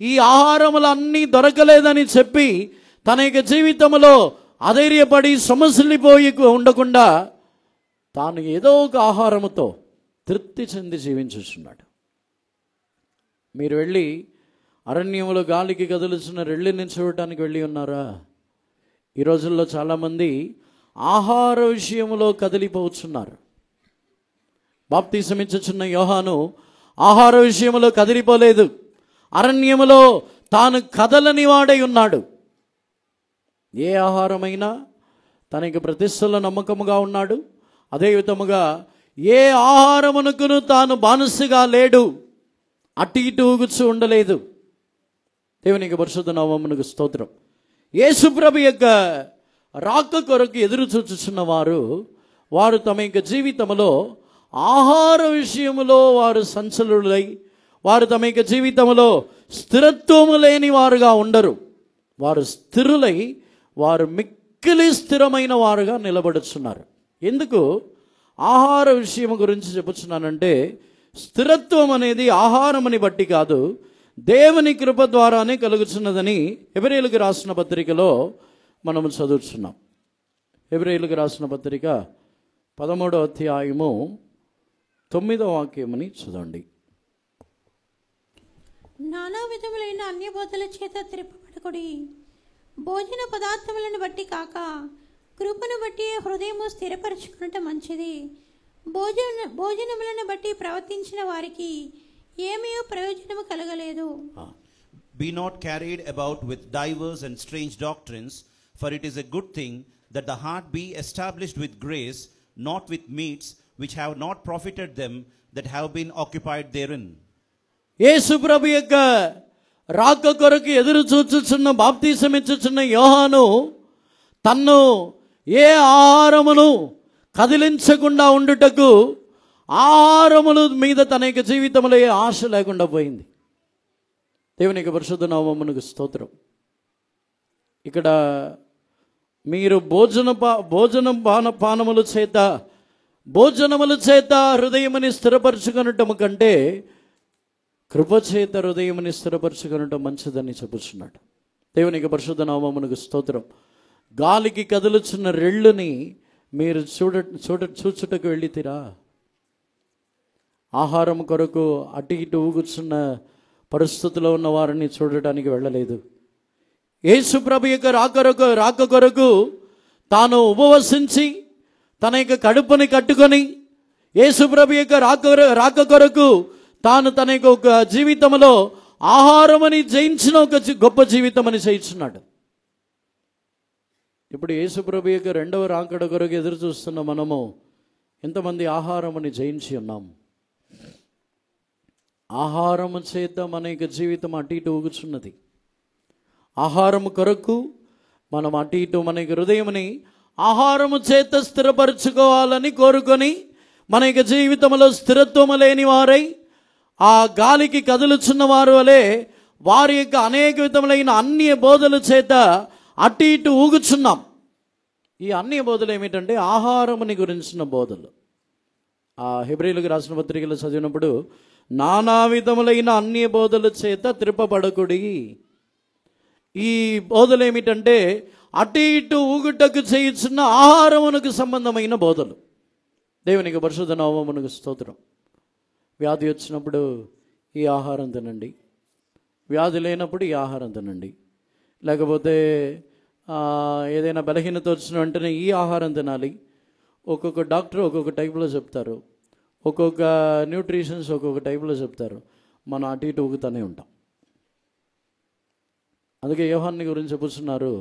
[SPEAKER 1] ఈ ఆహారములన్నీ దొరకలేదని చెప్పి తన యొక్క జీవితంలో అధైర్యపడి సమస్యలిపోయి ఉండకుండా తాను ఏదో ఒక ఆహారముతో తృప్తి చెంది జీవించుచున్నాడు. మీరు వెళ్ళి అరణ్యములో గాలికి కదులుచున్న రెళ్ళని చూడటానికి వెళ్ళి ఉన్నారా? ఈ రోజుల్లో చాలామంది ఆహార విషయంలో కదిలిపోతున్నారు. బాప్తీసం ఇచ్చుచున్న యోహాను ఆహార విషయంలో కదిలిపోలేదు. అరణ్యములో తాను కదలని వాడై ఉన్నాడు. ఏ ఆహారమైనా తనకి ప్రతిష్టలో నమ్మకముగా ఉన్నాడు. అదే విధముగా ఏ ఆహారమునకును తాను బానిసగా లేడు, అటు ఇటు ఊగుచూ ఉండలేదు. దేవునికి పరిశుద్ధ నామమునకు స్తోత్రం. యేసుప్రభు యొక్క రాక కొరకు ఎదురు చూచుచున్న వారు తమ యొక్క జీవితంలో ఆహార విషయములో వారు సంచలులై, వారు తమ యొక్క జీవితంలో స్థిరత్వము లేని వారుగా ఉండరు. వారు స్థిరులై, వారు మిక్కిలి స్థిరమైన వారుగా నిలబడుచున్నారు. ఎందుకు ఆహార విషయం గురించి చెప్పుచున్నానంటే, స్థిరత్వం అనేది ఆహారముని బట్టి కాదు, దేవుని కృప ద్వారానే కలుగుచున్నదని హెబ్రీయులకు రాసిన పత్రికలో మనము చదువుతున్నాం. హెబ్రీయులకు రాసిన పత్రిక 13వ అధ్యాయము 9వ వాక్యముని చదవండి.
[SPEAKER 2] నానా విధములైన అన్యబోధల చేత త్రిప్పబడకుడి, భోజన పదార్థములను బట్టి కాక కృపను బట్టి హృదయము స్థిరపరచుకున్నట మంచిది. భోజనములను బట్టి ప్రవర్తించిన వారికి ఏమీ ప్రయోజనము కలగలేదు.
[SPEAKER 3] Be not carried about with divers and strange doctrines, for it is a good thing that the heart be established with grace, not with meats which have not profited them that have been occupied therein.
[SPEAKER 1] యేసు ప్రభు యొక్క రాక కొరకు ఎదురు చూచుచున్న, baptism ఇచ్చుచున్న యోహాను తన్ను ఏ ఆహారమును కదిలించకుండా ఉండుటకు ఆహారముల మీద తన యొక్క జీవితంలో ఏ ఆశ లేకుండా పోయింది. దేవుని యొక్క పరిశుద్ధ నామమునకు స్తోత్రం. ఇక్కడ మీరు భోజనముల చేత హృదయముని స్థిరపరచుకొనటము కంటే కృపచేత హృదయముని స్థిరపరచుకొనటం మంచిదని చెప్పుచున్నాడు. దేవుని యొక్క పరిశుద్ధ నామమునకు స్తోత్రం. గాలికి కదులుచున్న రెళ్ళుని మీరు చూచుటకు వెళ్ళితిరా? ఆహారం కొరకు అటు ఇటు ఊగుచున్న పరిస్థితిలో ఉన్న వారిని చూడటానికి వెళ్ళలేదు. యేసు ప్రభు యొక్క రాక కొరకు తాను ఉపవసించి తన యొక్క కడుపుని కట్టుకొని యేసు ప్రభు యొక్క రాక కొరకు తాను తన యొక్క ఒక జీవితంలో ఆహారమని జయించిన ఒక గొప్ప జీవితం అని చేయించున్నాడు. ఇప్పుడు యేసు ప్రభు యొక్క రెండవ రాకడ కొరకు ఎదురు చూస్తున్న మనము ఎంతమంది ఆహారమని జయించి ఉన్నాం? ఆహారము చేత మన యొక్క జీవితం అటు ఇటు ఊగుచున్నది. ఆహారము కొరకు మనం అటు ఇటు మన యొక్క హృదయముని ఆహారము చేత స్థిరపరచుకోవాలని కోరుకొని మన యొక్క జీవితంలో స్థిరత్వము లేని వారై ఆ గాలికి కదులుచున్న వారు వలె వారి యొక్క అనేక విధములైన అన్య బోధల చేత అటు ఇటు ఊగుచున్నాం. ఈ అన్య బోధలు ఏమిటంటే ఆహారముని గురించిన బోధలు. ఆ హెబ్రీయులకు రాసిన పత్రికలు చదివినప్పుడు నానా విధములైన అన్య బోధల చేత త్రిప్పబడకుడి. ఈ బోధలు ఏమిటంటే అటు ఇటు ఊగుటకు చేయుచున్న ఆహారమునకు సంబంధమైన బోధలు. దేవునికి పరిశుద్ధ నామమునకు స్తోత్రం. వ్యాధి వచ్చినప్పుడు ఈ ఆహారం తినండి, వ్యాధి లేనప్పుడు ఈ ఆహారం తినండి, లేకపోతే ఏదైనా బలహీనత వచ్చిన వెంటనే ఈ ఆహారం తినాలి. ఒక్కొక్క డాక్టర్ ఒక్కొక్క టైప్లో చెప్తారు, ఒక్కొక్క న్యూట్రిషన్స్ ఒక్కొక్క టైప్లో చెప్తారు. మనం అటు ఇటు ఊగుతూనే ఉంటాం. అందుకే యోహాన్ని గురించి చెప్పుతున్నారు,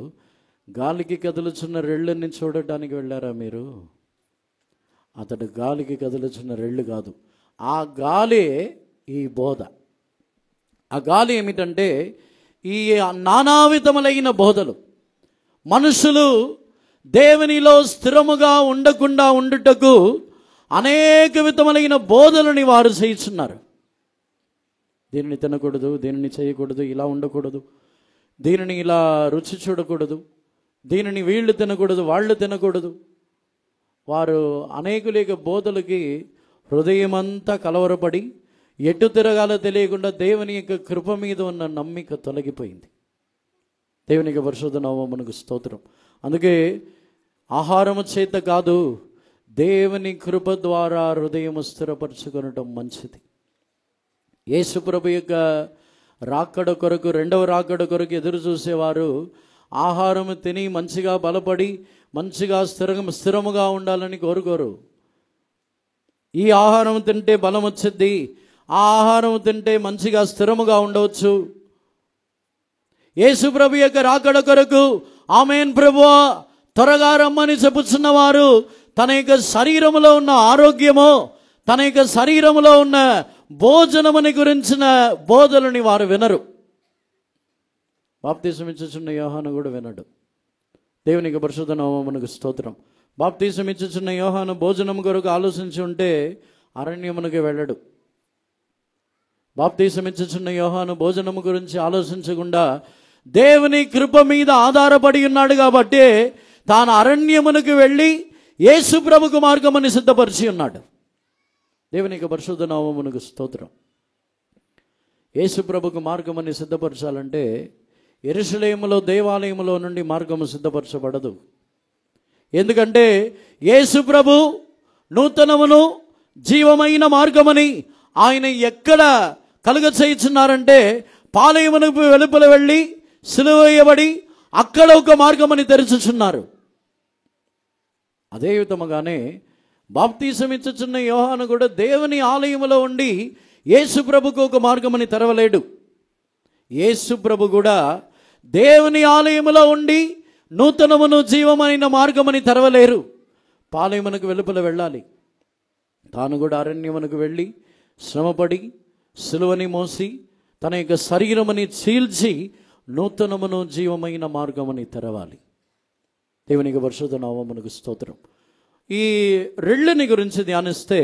[SPEAKER 1] గాలికి కదులుచున్న రెళ్ళని చూడటానికి వెళ్ళారా మీరు? అతడు గాలికి కదులుచున్న రెళ్ళు కాదు, ఆ గాలి ఈ బోధ. ఆ గాలి ఏమిటంటే ఈ నానా విధములైన బోధలు. మనుషులు దేవునిలో స్థిరముగా ఉండకుండా ఉండుటకు అనేక విధములైన బోధలని వారు చేయుచున్నారు. దీనిని తినకూడదు, దీనిని చేయకూడదు, ఇలా ఉండకూడదు, దీనిని ఇలా రుచి చూడకూడదు, దీనిని వీళ్ళు తినకూడదు, వాళ్ళు తినకూడదు. వారు అనేకులేక బోధలకి హృదయమంతా కలవరపడి ఎటు తిరగాలో తెలియకుండా దేవుని యొక్క కృప మీద ఉన్న నమ్మిక తొలగిపోయింది. దేవుని యొక్క పరిశుద్ధ నామమునకు స్తోత్రం. అందుకే ఆహారము చేత కాదు, దేవుని కృప ద్వారా హృదయము స్థిరపరచుకొనటం మంచిది. యేసు ప్రభు యొక్క రాకడ కొరకు, రెండవ రాకడ కొరకు ఎదురు చూసేవారు ఆహారము తిని మంచిగా బలపడి మంచిగా స్థిరముగా ఉండాలని కోరుకోరు. ఈ ఆహారం తింటే బలం వచ్చింది, ఆ ఆహారం తింటే మంచిగా స్థిరముగా ఉండవచ్చు. యేసు ప్రభు యొక్క రాకడ కొరకు ఆమేన్ ప్రభువా త్వరగా రమ్మని చెప్పుచున్నవారు తన యొక్క శరీరములో ఉన్న ఆరోగ్యము, తన యొక్క శరీరములో ఉన్న భోజనముని గురించిన బోధలని వారు వినరు. బాప్తీసం ఇచ్చుచున్న యోహాను కూడా వినడు. దేవునికి పరిశుద్ధ నామమునకు స్తోత్రం. బాప్తీసం ఇచ్చుచున్న యోహాను భోజనం కొరకు ఆలోచించి ఉంటే అరణ్యమునకు వెళ్ళడు. బాప్తీసం ఇచ్చుచున్న యోహాను భోజనము గురించి ఆలోచించకుండా దేవుని కృప మీద ఆధారపడి ఉన్నాడు కాబట్టి తాను అరణ్యమునకు వెళ్ళి యేసు ప్రభుకు మార్గముని సిద్ధపరిచి ఉన్నాడు. దేవునికి పరిశుద్ధ నామమునకు స్తోత్రం. యేసు ప్రభుకు మార్గముని సిద్ధపరచాలంటే యెరూషలేములో దేవాలయములో నుండి మార్గము సిద్ధపరచబడదు. ఎందుకంటే యేసు ప్రభు నూతనమును జీవమైన మార్గమని ఆయన ఎక్కడ కలుగచేయుచున్నారంటే పాలయమునకు వెలుపల వెళ్ళి సిలువ వేయబడి అక్కడ ఒక మార్గమని తెరుచుచున్నారు. అదే విధముగానే బాప్తీసం ఇచ్చుచున్న యోహాను కూడా దేవుని ఆలయములో ఉండి యేసు ప్రభుకు ఒక మార్గమని తెరవలేడు. యేసు ప్రభు కూడా దేవుని ఆలయములో ఉండి నూతనమును జీవమైన మార్గమని తెరవలేరు. పాలయమునకు వెలుపల వెళ్ళాలి. తాను కూడా అరణ్యమునకు వెళ్ళి శ్రమపడి సిలువని మోసి తన యొక్క శరీరముని చీల్చి నూతనమును జీవమైన మార్గమని తెరవాలి. దేవునికి పరిశుద్ధ నామమునకు స్తోత్రం. ఈ రెళ్ళని గురించి ధ్యానిస్తే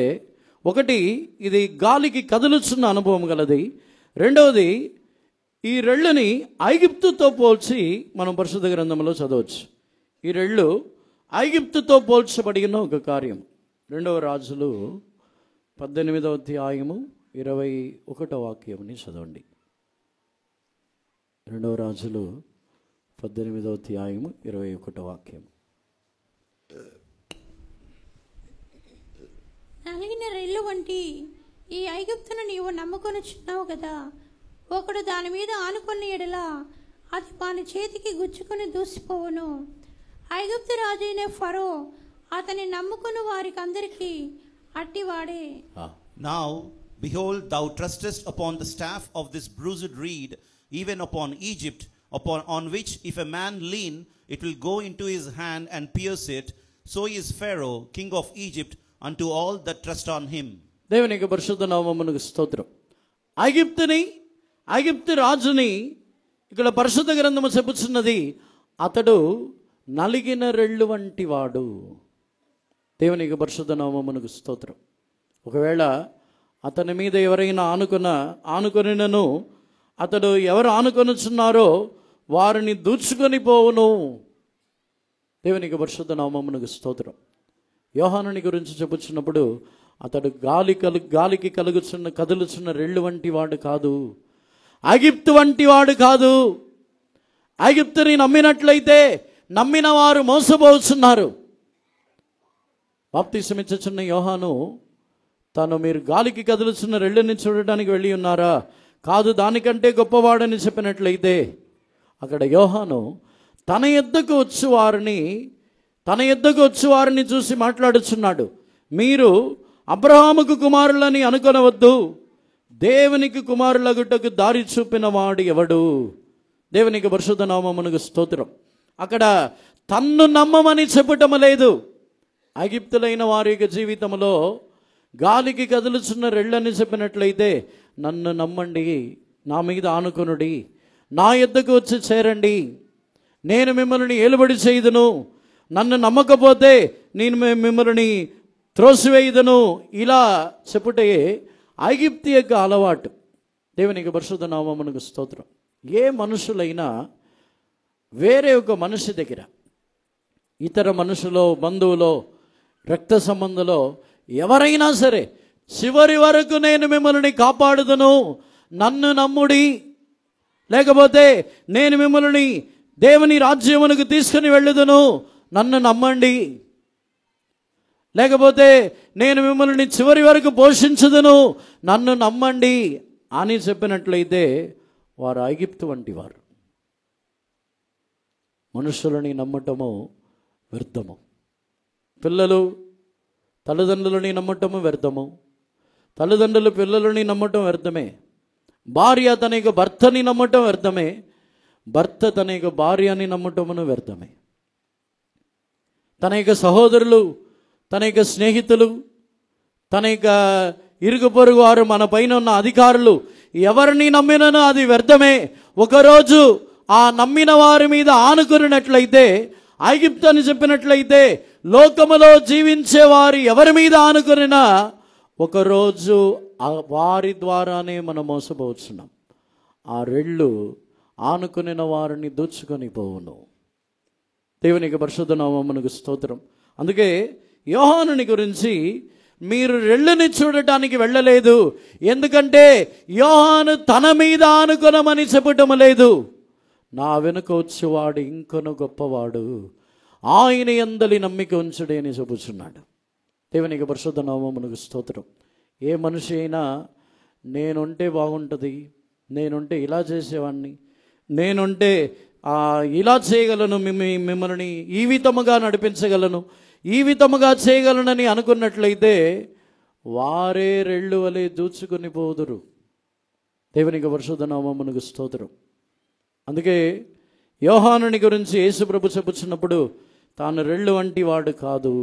[SPEAKER 1] ఒకటి, ఇది గాలికి కదులుచున్న అనుభవం గలది. రెండవది, ఈ రెళ్ళని ఐగుప్తుతో పోల్చి మనం పరిశుద్ధ గ్రంథంలో చదవచ్చు. ఈ రెళ్ళు ఐగుప్తుతో పోల్చబడిన ఒక కార్యం. 2వ రాజులు 18వ అధ్యాయము 21వ వాక్యంని చదవండి. 2వ రాజులు 18వ అధ్యాయము 21వ వాక్యం.
[SPEAKER 2] నలిగిన రెల్లు వంటి ఈ ఐగుప్తును నీవు నమ్ముకొనుచున్నావు కదా. ఒకడు దాని మీద ఆనుకున్న ఎడల అది వాని చేతికి గుచ్చుకుని దూసిపోవును. ఐగుప్తు రాజు అయిన ఫరో అతని నమ్ముకున్న వారికి అందరికీ అట్టివాడే.
[SPEAKER 3] Now, behold, thou trustest upon the staff of this bruised reed, even upon Egypt, on which if a man lean, it will go into his hand and pierce it. So is Pharaoh, king of Egypt, unto all that trust on him.
[SPEAKER 1] దేవునికి పరిశుద్ధ నామమునకు స్తోత్రం. ఐగుప్తు రాజుని ఇక్కడ పరిశుద్ధ గ్రంథము చెప్పుచున్నది, అతడు నలిగిన రెళ్ళు వంటి వాడు. దేవునికి పరిశుద్ధ నామమునకు స్తోత్రం. ఒకవేళ అతని మీద ఎవరైనా ఆనుకొనినను అతడు ఎవరు ఆనుకొనుచున్నారో వారిని దూచుకొని పోవును. దేవునికి పరిశుద్ధ నామమునకు స్తోత్రం. యోహానుని గురించి చెప్పుచున్నప్పుడు అతడు గాలికి కదులుచున్న రెళ్ళు వంటి వాడు కాదు, ఐగుప్తు వంటి వాడు కాదు. ఐగుప్తుని నమ్మినట్లయితే నమ్మిన వారు మోసపోతున్నారు. బాప్తిసమిచ్చుచున్న యోహాను తను, మీరు గాలికి కదులుచున్న రెళ్ళని చూడటానికి వెళ్ళి ఉన్నారా? కాదు, దానికంటే గొప్పవాడని చెప్పినట్లయితే అక్కడ యోహాను తన యొద్దకు వచ్చి వారిని చూసి మాట్లాడుచున్నాడు. మీరు అబ్రహాముకు కుమారులని అనుకొనవద్దు, దేవునికి కుమారులగుటకు దారి చూపిన వాడు ఎవడు? దేవునికి పరిశుద్ధ నామమునకు స్తోత్రం. అక్కడ తన్ను నమ్మమని చెప్పటం లేదు. ఐగుప్తులైన వారి యొక్క జీవితంలో గాలికి కదులుచున్న రెళ్ళని చెప్పినట్లయితే, నన్ను నమ్మండి, నా మీద ఆనుకొనుడి, నా యొద్దకు వచ్చి చేరండి, నేను మిమ్మల్ని ఏలుబడి చేయుదును, నన్ను నమ్మకపోతే నేను మిమ్మల్ని త్రోసివేయుదును, ఇలా చెప్పుటే ఐగుప్తు యొక్క అలవాటు. దేవునికి పరిశుద్ధ నామమునకు స్తోత్రం. ఏ మనుషులైనా వేరే ఒక మనిషి దగ్గర, ఇతర మనుషులో, బంధువులో, రక్త సంబంధంలో ఎవరైనా సరే, చివరి వరకు నేను మిమ్మల్ని కాపాడుదును, నన్ను నమ్ముడి, లేకపోతే నేను మిమ్మల్ని దేవుని రాజ్యమునకు తీసుకుని వెళ్ళుదును, నన్ను నమ్మండి, లేకపోతే నేను మిమ్మల్ని చివరి వరకు పోషించుదును, నన్ను నమ్మండి అని చెప్పినట్లయితే వారు ఐగుప్తు వంటి వారు. మనుషులని నమ్మటము వ్యర్థము. పిల్లలు తల్లిదండ్రులని నమ్మటము వ్యర్థము, తల్లిదండ్రులు పిల్లలని నమ్మటం వ్యర్థమే, భార్య తన యొక్క భర్తని నమ్మటం వ్యర్థమే, భర్త తన యొక్క భార్యని నమ్మటమును వ్యర్థమే. తన యొక్క సహోదరులు, తన యొక్క స్నేహితులు, తన యొక్క ఇరుగు పొరుగు వారు, మన పైన ఉన్న అధికారులు ఎవరిని నమ్మినను అది వ్యర్థమే. ఒకరోజు ఆ నమ్మిన వారి మీద ఆనుకున్నట్లయితే, ఐగుప్తు అని చెప్పినట్లయితే, లోకములో జీవించే వారు ఎవరి మీద ఆనుకున్నా ఒకరోజు వారి ద్వారానే మనం మోసపోతున్నాం. ఆ రెళ్ళు ఆనుకునిన వారిని దోచుకొని పోవును. దేవునికి పరిశుద్ధ నామమునకు స్తోత్రం. అందుకే యోహానుని గురించి, మీరు రెళ్ళని చూడటానికి వెళ్ళలేదు, ఎందుకంటే యోహాను తన మీద ఆనుకొనమని చెప్పటం లేదు. నా వెనుక వచ్చేవాడు ఇంకొను గొప్పవాడు, ఆయన యందలి నమ్మిక ఉంచుడే అని చెబుతున్నాడు. దేవునికి పరిశుద్ధ నామమునకు స్తోత్రం. ఏ మనిషి అయినా నేనుంటే బాగుంటుంది, నేనుంటే ఇలా చేసేవాడిని, నేనుంటే ఇలా చేయగలను, మిమ్మల్ని ఈ విధముగా నడిపించగలను, ఈ విధముగా చేయగలనని అనుకున్నట్లయితే వారే రెళ్ళు వలె దూచుకొని పోదురు. దేవునికి పరిశుద్ధ నామమునకు స్తోత్రం. అందుకే యోహానుని గురించి యేసు ప్రభు చెప్పుచున్నప్పుడు, తాను రెళ్ళు వంటి వాడు కాదు,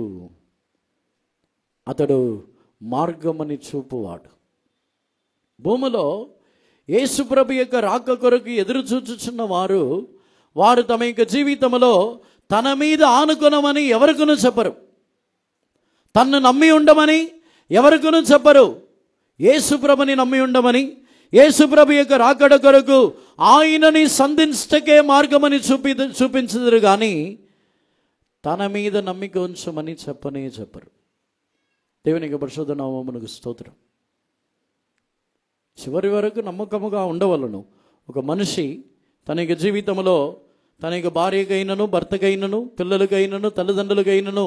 [SPEAKER 1] అతడు మార్గమని చూపువాడు. భూమిలో యేసు ప్రభు యొక్క రాక కొరకు ఎదురు చూచుచున్న వారు తమ యొక్క జీవితంలో తన మీద ఆనుకొనమని ఎవరికను చెప్పరు. తన్ను నమ్మి ఉండమని, ఎవరికూను చెప్పరు. యేసుప్రభుని నమ్మి ఉండమని, యేసుప్రభు యొక్క రాకడ కొరకు ఆయనని సంధించటకే మార్గమని చూపించదురు కానీ తన మీద నమ్మిక ఉంచమని చెప్పరు. దేవునికి పరిశుద్ధ నామమునకు స్తోత్రం. చివరి వరకు నమ్మకముగా ఉండవలను. ఒక మనిషి తన యొక్క జీవితంలో తన యొక్క భార్యకైనను, భర్తకైనను, పిల్లలకైనను, తల్లిదండ్రులకైనను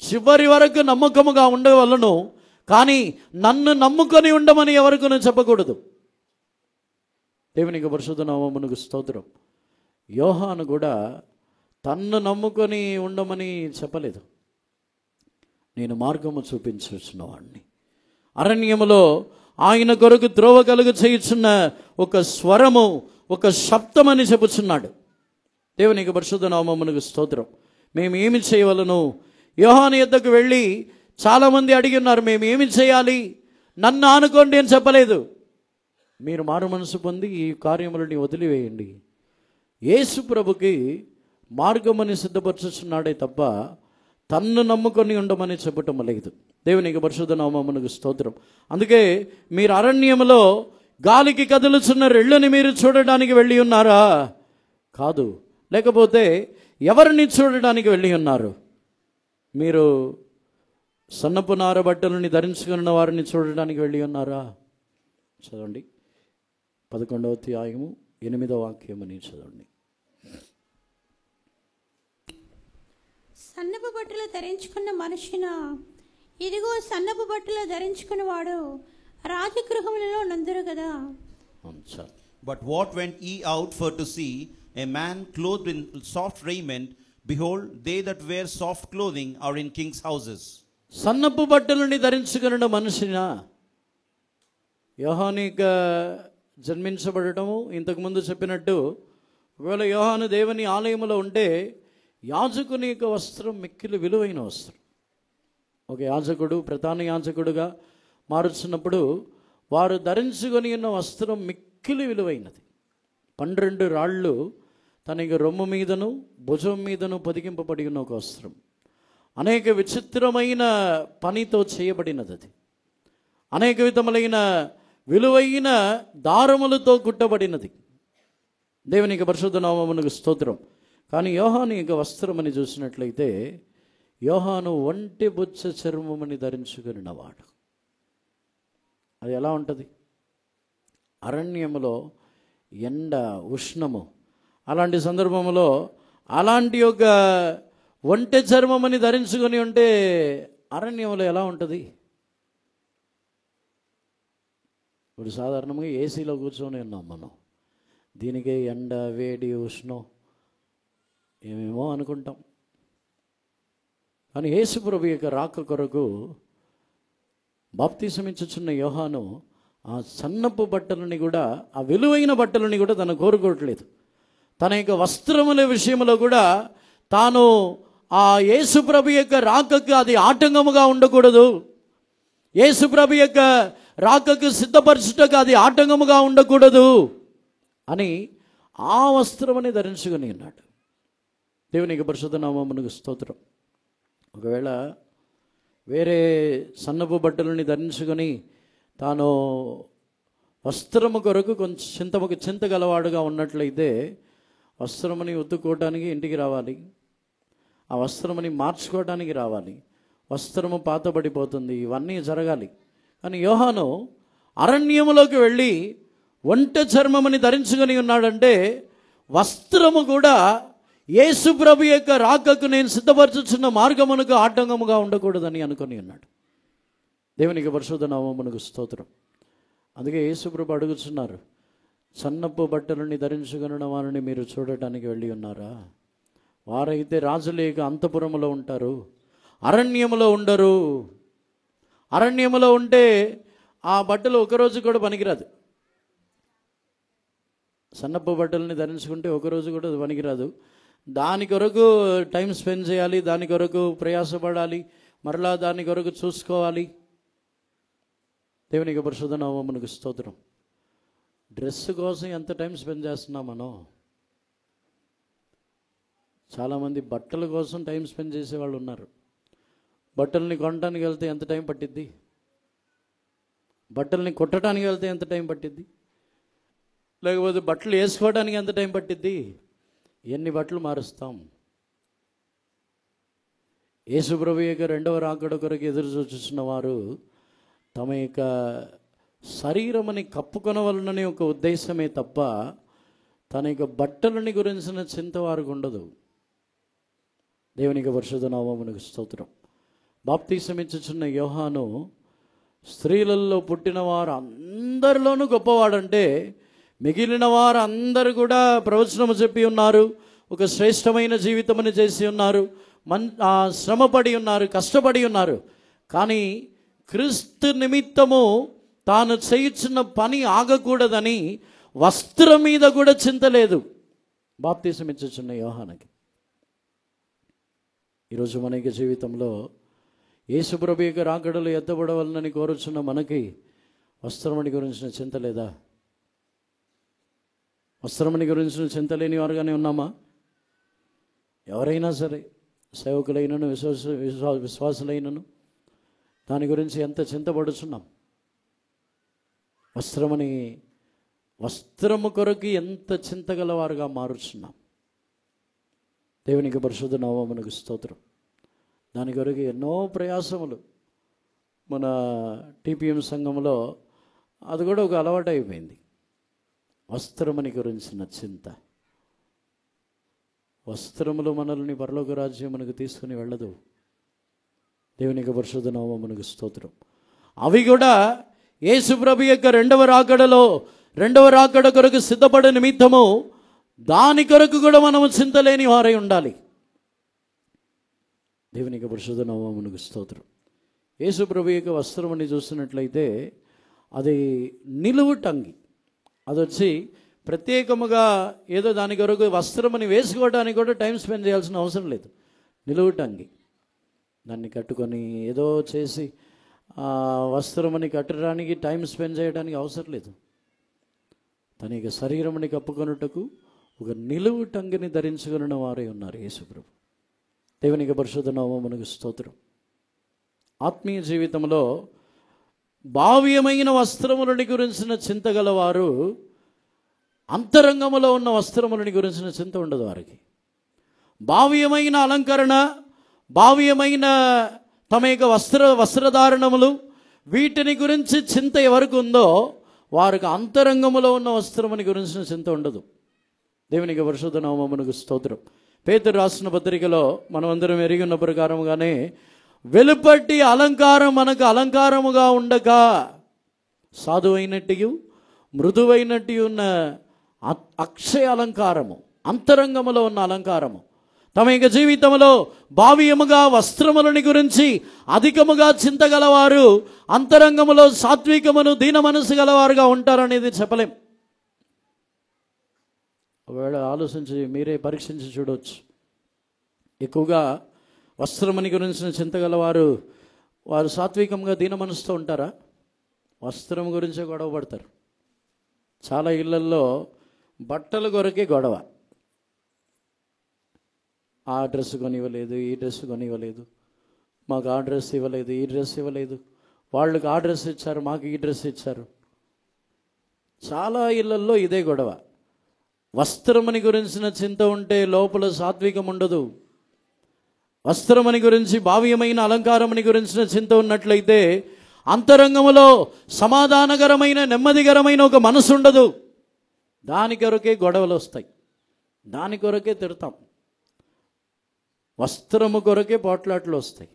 [SPEAKER 1] చివరి వరకు నమ్మకముగా ఉండవలను. కానీ నన్ను నమ్ముకొని ఉండమని ఎవరికైనా చెప్పకూడదు. దేవునికి పరిశుద్ధ నామమునకు స్తోత్రం. యోహాను కూడా తన్ను నమ్ముకొని ఉండమని చెప్పలేదు. నేను మార్గము చూపించుచున్న వాడిని, అరణ్యములో ఆయన కొరకు త్రోవ కలుగ చేయుచున్న ఒక స్వరము, ఒక శబ్దమని చెప్పుచున్నాడు. దేవునికి పరిశుద్ధ నామమునకు స్తోత్రం. మేము ఏమి చేయవలను? యోహాను యొద్దకు వెళ్ళి చాలామంది అడిగి ఉన్నారు, మేము ఏమి చేయాలి, నన్ను ఆనుకోండి అని చెప్పలేదు. మీరు మారు మనసు పొంది ఈ కార్యములని వదిలివేయండి. యేసు ప్రభుకి మార్గమని సిద్ధపరచుచున్నాడే తప్ప తన్ను నమ్ముకొని ఉండమని చెప్పటం లేదు. దేవునికి పరిశుద్ధ నామమునకు స్తోత్రం. అందుకే మీరు అరణ్యములో గాలికి కదులుచున్న రెళ్ళని మీరు చూడడానికి వెళ్ళి ఉన్నారా? కాదు. లేకపోతే ఎవరిని చూడడానికి వెళ్ళి ఉన్నారు? మీరు సన్నపు నార బట్టలని ధరించుకున్న వారిని చూడడానికి వెళ్ళి ఉన్నారా? చదవండి 11వ అధ్యాయము 8వ వాక్యమని చదవండి.
[SPEAKER 2] సన్నపు బట్టలు ధరించుకున్న మనుషున, ఇదిగో సన్నపు బట్టలు ధరించుకున్నవాడు రాజగృహములలో నందురు కదా.
[SPEAKER 3] But what went ye out for to see? A man clothed in soft raiment? Behold, they that wear soft clothing are in kings' houses.
[SPEAKER 1] సన్నపు బట్టలని ధరించుకున్న మనుషున, యోహాను జన్మించబడటము ఇంతకుముందు చెప్పినట్టు, ఒకవేళ యోహాను దేవుని ఆలయంలో ఉంటే యాజకుని యొక్క వస్త్రం మిక్కిలి విలువైన వస్త్రం. ఒక యాజకుడు ప్రధాన యాజకుడుగా మారుచున్నప్పుడు వారు ధరించుకొని ఉన్న వస్త్రం మిక్కిలి విలువైనది. 12 రాళ్ళు తన రొమ్ము మీదను భుజం మీదను పొదిగింపబడి ఉన్న ఒక వస్త్రం. అనేక విచిత్రమైన పనితో చేయబడినది. అది అనేక విధములైన విలువైన దారములతో కుట్టబడినది. దేవునికి పరిశుద్ధ నామమునకు స్తోత్రం. కానీ యోహాను యొక్క వస్త్రం అని చూసినట్లయితే యోహాను ఒంటె బొచ్చ చర్మమని ధరించుకున్నవాడు. అది ఎలా ఉంటుంది? అరణ్యములో ఎండ, ఉష్ణము, అలాంటి సందర్భంలో అలాంటి ఒక ఒంటె చర్మమని ధరించుకొని ఉంటే అరణ్యంలో ఎలా ఉంటుంది? ఇప్పుడు సాధారణంగా ఏసీలో కూర్చొని ఉన్నాం మనం. దీనికే ఎండ, వేడి, ఉష్ణం ఏమేమో అనుకుంటాం. కానీ యేసు ప్రభు యొక్క రాక కొరకు బాప్తిసమిచ్చుచున్న యోహాను ఆ సన్నపు బట్టలని కూడా, ఆ విలువైన బట్టలని కూడా తను కోరుకోవట్లేదు. తన యొక్క వస్త్రముల విషయంలో కూడా తాను ఆ యేసు ప్రభు యొక్క రాకకు అది ఆటంకముగా ఉండకూడదు, యేసు ప్రభు యొక్క రాకకు సిద్ధపరచుటకు అది ఆటంకముగా ఉండకూడదు అని ఆ వస్త్రమని ధరించుకొని ఉన్నాడు. దేవునికి పరిశుద్ధ నామమునకు స్తోత్రం. ఒకవేళ వేరే సన్నపు బట్టలని ధరించుకొని తాను వస్త్రము కొరకు కొంచెం చింత గలవాడుగా ఉన్నట్లయితే వస్త్రముని ఉతుక్కోవడానికి ఇంటికి రావాలి, ఆ వస్త్రముని మార్చుకోవడానికి రావాలి, వస్త్రము పాతబడిపోతుంది, ఇవన్నీ జరగాలి. కానీ యోహాను అరణ్యములోకి వెళ్ళి ఒంటె చర్మముని ధరించుకొని ఉన్నాడంటే వస్త్రము కూడా యేసు ప్రభు యొక్క రాకకు నేను సిద్ధపరచుచున్న మార్గమునకు ఆటంకముగా ఉండకూడదని అనుకొని ఉన్నాడు. దేవునికి పరిశుద్ధ నామమునకు స్తోత్రం. అందుకే యేసు ప్రభు అడుగుతున్నారు, సన్నపు బట్టలని ధరించుకున్న వారిని మీరు చూడటానికి వెళ్ళి ఉన్నారా? వారైతే రాజుల యొక్క అంతఃపురములో ఉంటారు, అరణ్యములో ఉండరు. అరణ్యములో ఉంటే ఆ బట్టలు ఒకరోజు కూడా పనికిరాదు. సన్నపు బట్టలని ధరించుకుంటే ఒకరోజు కూడా పనికిరాదు. దాని కొరకు టైం స్పెండ్ చేయాలి, దాని కొరకు ప్రయాసపడాలి, మరలా దాని కొరకు చూసుకోవాలి. దేవునికి పరిశుద్ధ నామమునకు స్తోత్రం. డ్రెస్ కోసం ఎంత టైం స్పెండ్ చేస్తున్నాం మనం? చాలామంది బట్టల కోసం టైం స్పెండ్ చేసేవాళ్ళు ఉన్నారు. బట్టల్ని కొనడానికి వెళ్తే ఎంత టైం పట్టిద్ది? బట్టల్ని కుట్టడానికి వెళ్తే ఎంత టైం పట్టిద్ది? లేకపోతే బట్టలు వేసుకోవడానికి ఎంత టైం పట్టిద్ది? ఎన్ని బట్టలు మారుస్తాం? యేసుప్రభు యొక్క రెండవ రాకడ కొరకు ఎదురు చూస్తున్న వారు తమ యొక్క శరీరముని కప్పుకొనవలనని ఒక ఉద్దేశమే తప్ప తన యొక్క బట్టలని గురించిన చింత వారికి ఉండదు. దేవునికి పరిశుద్ధ నామమునకు స్తోత్రం. బాప్తీసం ఇచ్చుచున్న యోహాను స్త్రీలలో పుట్టిన వారు అందరిలోనూ గొప్పవాడంటే మిగిలిన వారు అందరూ కూడా ప్రవచనము చెప్పి ఉన్నారు, ఒక శ్రేష్టమైన జీవితముని చేసి ఉన్నారు, శ్రమపడి ఉన్నారు, కష్టపడి ఉన్నారు. కానీ క్రీస్తు నిమిత్తము తాను చేయుచున్న పని ఆగకూడదని వస్త్రం మీద కూడా చింత లేదు బాప్తీసం ఇచ్చుచున్న యోహానుకి. ఈరోజు మన యొక్క జీవితంలో యేసుప్రభు యొక్క రాకడలు ఎత్తబడవలనని కోరుచున్న మనకి వస్త్రముని గురించిన చింత లేదా? వస్త్రముని గురించిన చింత లేని వారుగానే ఉన్నామా? ఎవరైనా సరే, సేవకులైనను విశ్వాసులైనను దాని గురించి ఎంత చింతపడుచున్నాం? వస్త్రము కొరకు ఎంత చింతగలవారుగా మారుచున్నాం? దేవునికి పరిశుద్ధ నామమునకు స్తోత్రం. దాని కొరకు ఎన్నో ప్రయాసములు మన టీపీఎం సంఘంలో అది కూడా ఒక అలవాటు అయిపోయింది. వస్త్రముని గురించిన చింత. వస్త్రములు మనల్ని పరలోక రాజ్యమునకు తీసుకుని వెళ్ళదు. దేవునికి పరిశుద్ధ నామమునకు స్తోత్రం. అవి కూడా యేసుప్రభు యొక్క రెండవ రాకడ కొరకు సిద్ధపడే నిమిత్తము దాని కొరకు కూడా మనము చింతలేని వారై ఉండాలి. దేవునికి పరిశుద్ధ నామమునకు స్తోత్రం. యేసుప్రభు యొక్క వస్త్రముని చూస్తున్నట్లయితే అది నిలువుటంగి. అది వచ్చి ప్రత్యేకముగా ఏదో దాని కొరకు వస్త్రముని వేసుకోవడానికి కూడా టైం స్పెండ్ చేయాల్సిన అవసరం లేదు. నిలువుటంగి దాన్ని కట్టుకొని ఏదో చేసి వస్త్రముని కట్టడానికి టైం స్పెండ్ చేయడానికి అవసరం లేదు. తన యొక్క శరీరముని కప్పుకొనుటకు ఒక నిలువుటంగిని ధరించుకున్న వారే ఉన్నారు యేసుప్రభు. దేవునికి పరిశుద్ధ నామమునకు స్తోత్రం. ఆత్మీయ జీవితంలో భావ్యమైన వస్త్రములని గురించిన చింత గలవారు అంతరంగములో ఉన్న వస్త్రములని గురించిన చింత ఉండదు వారికి. భావ్యమైన అలంకరణ, భావ్యమైన తమ యొక్క వస్త్రధారణములు, వీటిని గురించి చింత ఎవరికి ఉందో వారికి అంతరంగములో ఉన్న వస్త్రముని గురించిన చింత ఉండదు. దేవునికి పరిశుద్ధ నామమునకు స్తోత్రం. పేతురు రాసిన పత్రికలో మనమందరం ఎరిగి ఉన్న ప్రకారముగానే వెలుపటి అలంకారం మనకు అలంకారముగా ఉండక సాధువైనట్టు మృదువైనట్టు ఉన్న అక్షయ అలంకారము, అంతరంగములో ఉన్న అలంకారము. తమ యొక్క జీవితంలో భావ్యముగా వస్త్రములని గురించి అధికముగా చింతగలవారు అంతరంగములో సాత్వికమును దీన మనసు గలవారుగా ఉంటారనేది చెప్పలేం. ఒకవేళ ఆలోచించి మీరే పరీక్షించి చూడవచ్చు. ఎక్కువగా వస్త్రముని గురించిన చింతగలవారు వారు సాత్వికంగా దీన మనసుతో ఉంటారా? వస్త్రం గురించే గొడవ పడతారు. చాలా ఇళ్లల్లో బట్టల కొరకే గొడవ. ఆ డ్రెస్ కొనివ్వలేదు, ఈ డ్రెస్ కొనివ్వలేదు, మాకు ఆ డ్రెస్ ఇవ్వలేదు, ఈ డ్రెస్ ఇవ్వలేదు, వాళ్ళకి ఆ డ్రెస్ ఇచ్చారు, మాకు ఈ డ్రెస్ ఇచ్చారు. చాలా ఇళ్లల్లో ఇదే గొడవ. వస్త్రముని గురించిన చింత ఉంటే లోపల సాత్వికం ఉండదు. వస్త్రముని గురించి భావ్యమైన అలంకారముని గురించిన చింత ఉన్నట్లయితే అంతరంగములో సమాధానకరమైన నెమ్మదికరమైన ఒక మనసు ఉండదు. దాని కొరకే గొడవలు వస్తాయి, దాని కొరకే తిడతాం, వస్త్రము కొరకే పోట్లాట్లు వస్తాయి.